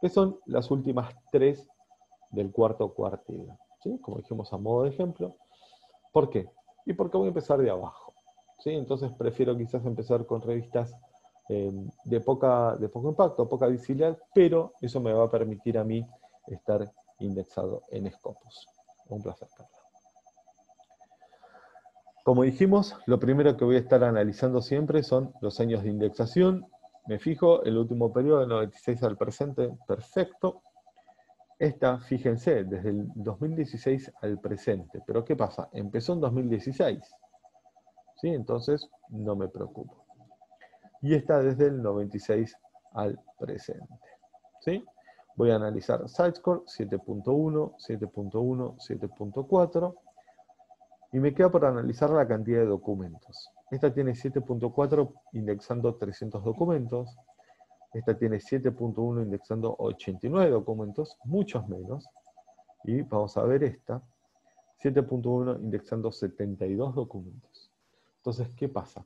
que son las últimas 3 del cuarto cuartil. ¿Sí? Como dijimos a modo de ejemplo. ¿Por qué? Y porque voy a empezar de abajo. ¿Sí? Entonces prefiero quizás empezar con revistas de poco impacto, poca visibilidad, pero eso me va a permitir a mí estar indexado en Scopus. Un placer, Carla. Como dijimos, lo primero que voy a estar analizando siempre son los años de indexación. Me fijo, el último periodo, del 96 al presente, perfecto. Esta, fíjense, desde el 2016 al presente. Pero ¿qué pasa? Empezó en 2016. ¿Sí? Entonces, no me preocupo. Y esta desde el 96 al presente. ¿Sí? Voy a analizar SiteScore 7.1, 7.1, 7.4. Y me queda por analizar la cantidad de documentos. Esta tiene 7.4 indexando 300 documentos. Esta tiene 7.1 indexando 89 documentos, muchos menos. Y vamos a ver esta, 7.1 indexando 72 documentos. Entonces, ¿qué pasa?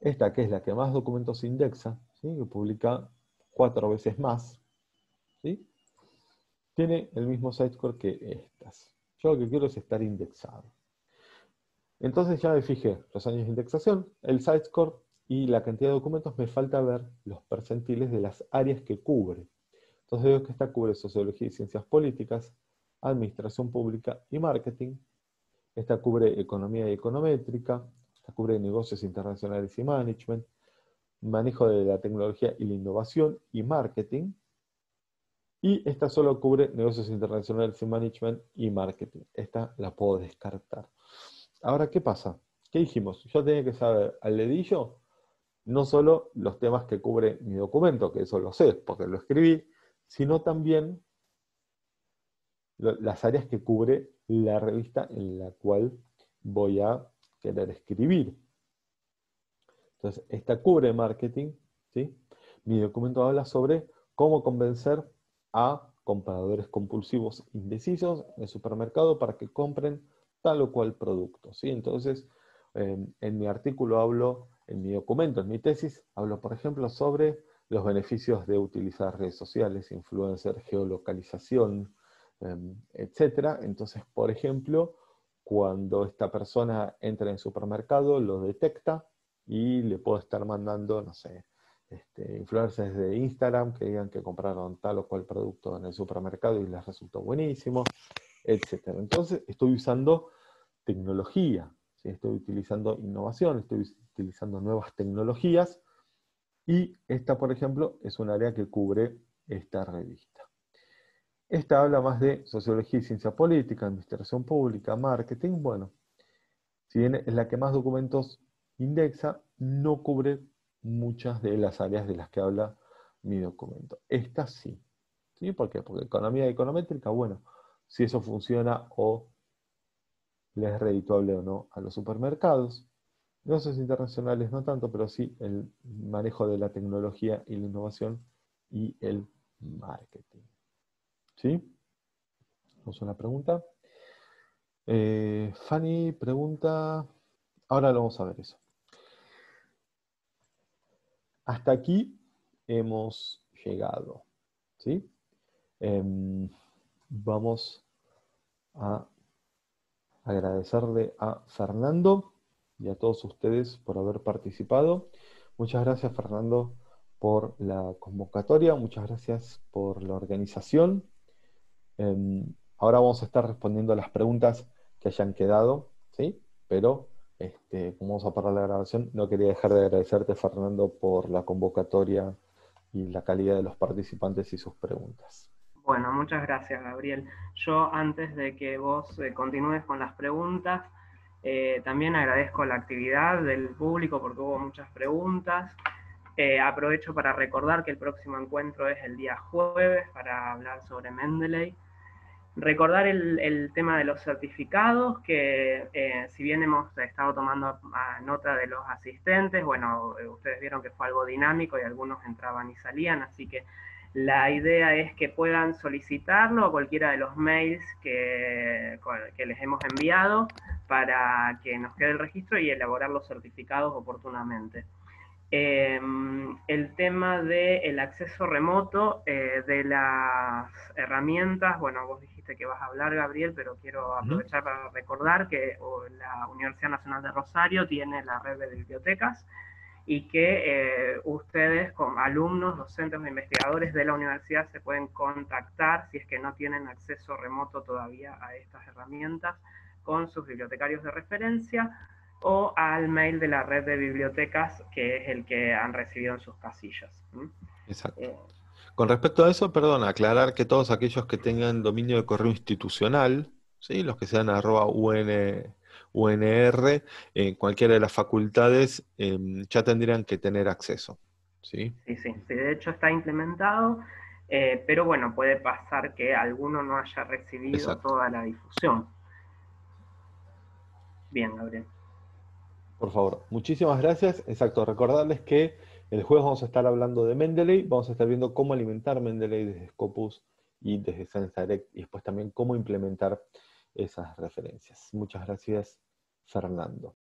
esta que es la que más documentos indexa, ¿sí? Que publica 4 veces más, ¿sí? Tiene el mismo sitescore que estas. Yo lo que quiero es estar indexado. Entonces ya me fijé los años de indexación, el sitescore y la cantidad de documentos. Me falta ver los percentiles de las áreas que cubre. Entonces veo que esta cubre sociología y ciencias políticas, administración pública y marketing. Esta cubre economía y econométrica. Esta cubre negocios internacionales y management. Manejo de la tecnología y la innovación y marketing. Y esta solo cubre negocios internacionales y management y marketing. Esta la puedo descartar. Ahora, ¿qué pasa? ¿Qué dijimos? Yo tenía que saber al dedillo no solo los temas que cubre mi documento, que eso lo sé porque lo escribí, sino también las áreas que cubre la revista en la cual voy a querer escribir. Entonces, esta cubre marketing, ¿sí? Mi documento habla sobre cómo convencer a compradores compulsivos indecisos en el supermercado para que compren tal o cual producto, ¿sí? Entonces, en mi artículo hablo, en mi documento, en mi tesis, hablo, por ejemplo, sobre los beneficios de utilizar redes sociales, influencer, geolocalización, etc. Entonces, por ejemplo, cuando esta persona entra en el supermercado, lo detecta y le puedo estar mandando, no sé, influencers de Instagram que digan que compraron tal o cual producto en el supermercado y les resultó buenísimo, etc. Entonces, estoy usando tecnología, ¿sí? Estoy utilizando innovación, estoy utilizando nuevas tecnologías, y esta, por ejemplo, es un área que cubre esta revista. Esta habla más de sociología y ciencia política, administración pública, marketing. Bueno, si bien es la que más documentos indexa, no cubre muchas de las áreas de las que habla mi documento. Esta sí. ¿Sí? ¿Por qué? Porque economía econométrica, bueno, si eso funciona o les es redituable o no a los supermercados. Negocios internacionales no tanto, pero sí el manejo de la tecnología y la innovación y el marketing. ¿Sí? Vamos a una pregunta. Fanny pregunta, ahora lo vamos a ver eso. Hasta aquí hemos llegado, ¿sí? Vamos a agradecerle a Fernando y a todos ustedes por haber participado. Muchas gracias, Fernando, por la convocatoria, muchas gracias por la organización. Ahora vamos a estar respondiendo a las preguntas que hayan quedado, ¿sí? Pero como vamos a parar la grabación, no quería dejar de agradecerte, Fernando, por la convocatoria y la calidad de los participantes y sus preguntas. Bueno, muchas gracias, Gabriel. Yo, antes de que vos continúes con las preguntas, también agradezco la actividad del público porque hubo muchas preguntas. Aprovecho para recordar que el próximo encuentro es el día jueves para hablar sobre Mendeley. Recordar el tema de los certificados, que si bien hemos estado tomando nota de los asistentes, bueno, ustedes vieron que fue algo dinámico y algunos entraban y salían, así que la idea es que puedan solicitarlo a cualquiera de los mails que les hemos enviado para que nos quede el registro y elaborar los certificados oportunamente. El tema del acceso remoto de las herramientas, bueno, vos dijiste que vas a hablar, Gabriel, pero quiero aprovechar para recordar que la Universidad Nacional de Rosario tiene la red de bibliotecas y que ustedes, como alumnos, docentes o investigadores de la universidad, se pueden contactar si es que no tienen acceso remoto todavía a estas herramientas con sus bibliotecarios de referencia o al mail de la red de bibliotecas, que es el que han recibido en sus casillas. Exacto. Con respecto a eso, perdón, aclarar que todos aquellos que tengan dominio de correo institucional, ¿sí? Los que sean @UNR, en cualquiera de las facultades, ya tendrían que tener acceso, ¿sí? Sí, de hecho está implementado, pero bueno, puede pasar que alguno no haya recibido Exacto. toda la difusión. Bien, Gabriel. Por favor, muchísimas gracias. Exacto, recordarles que el jueves vamos a estar hablando de Mendeley, vamos a estar viendo cómo alimentar Mendeley desde Scopus y desde ScienceDirect, y después también cómo implementar esas referencias. Muchas gracias, Fernando.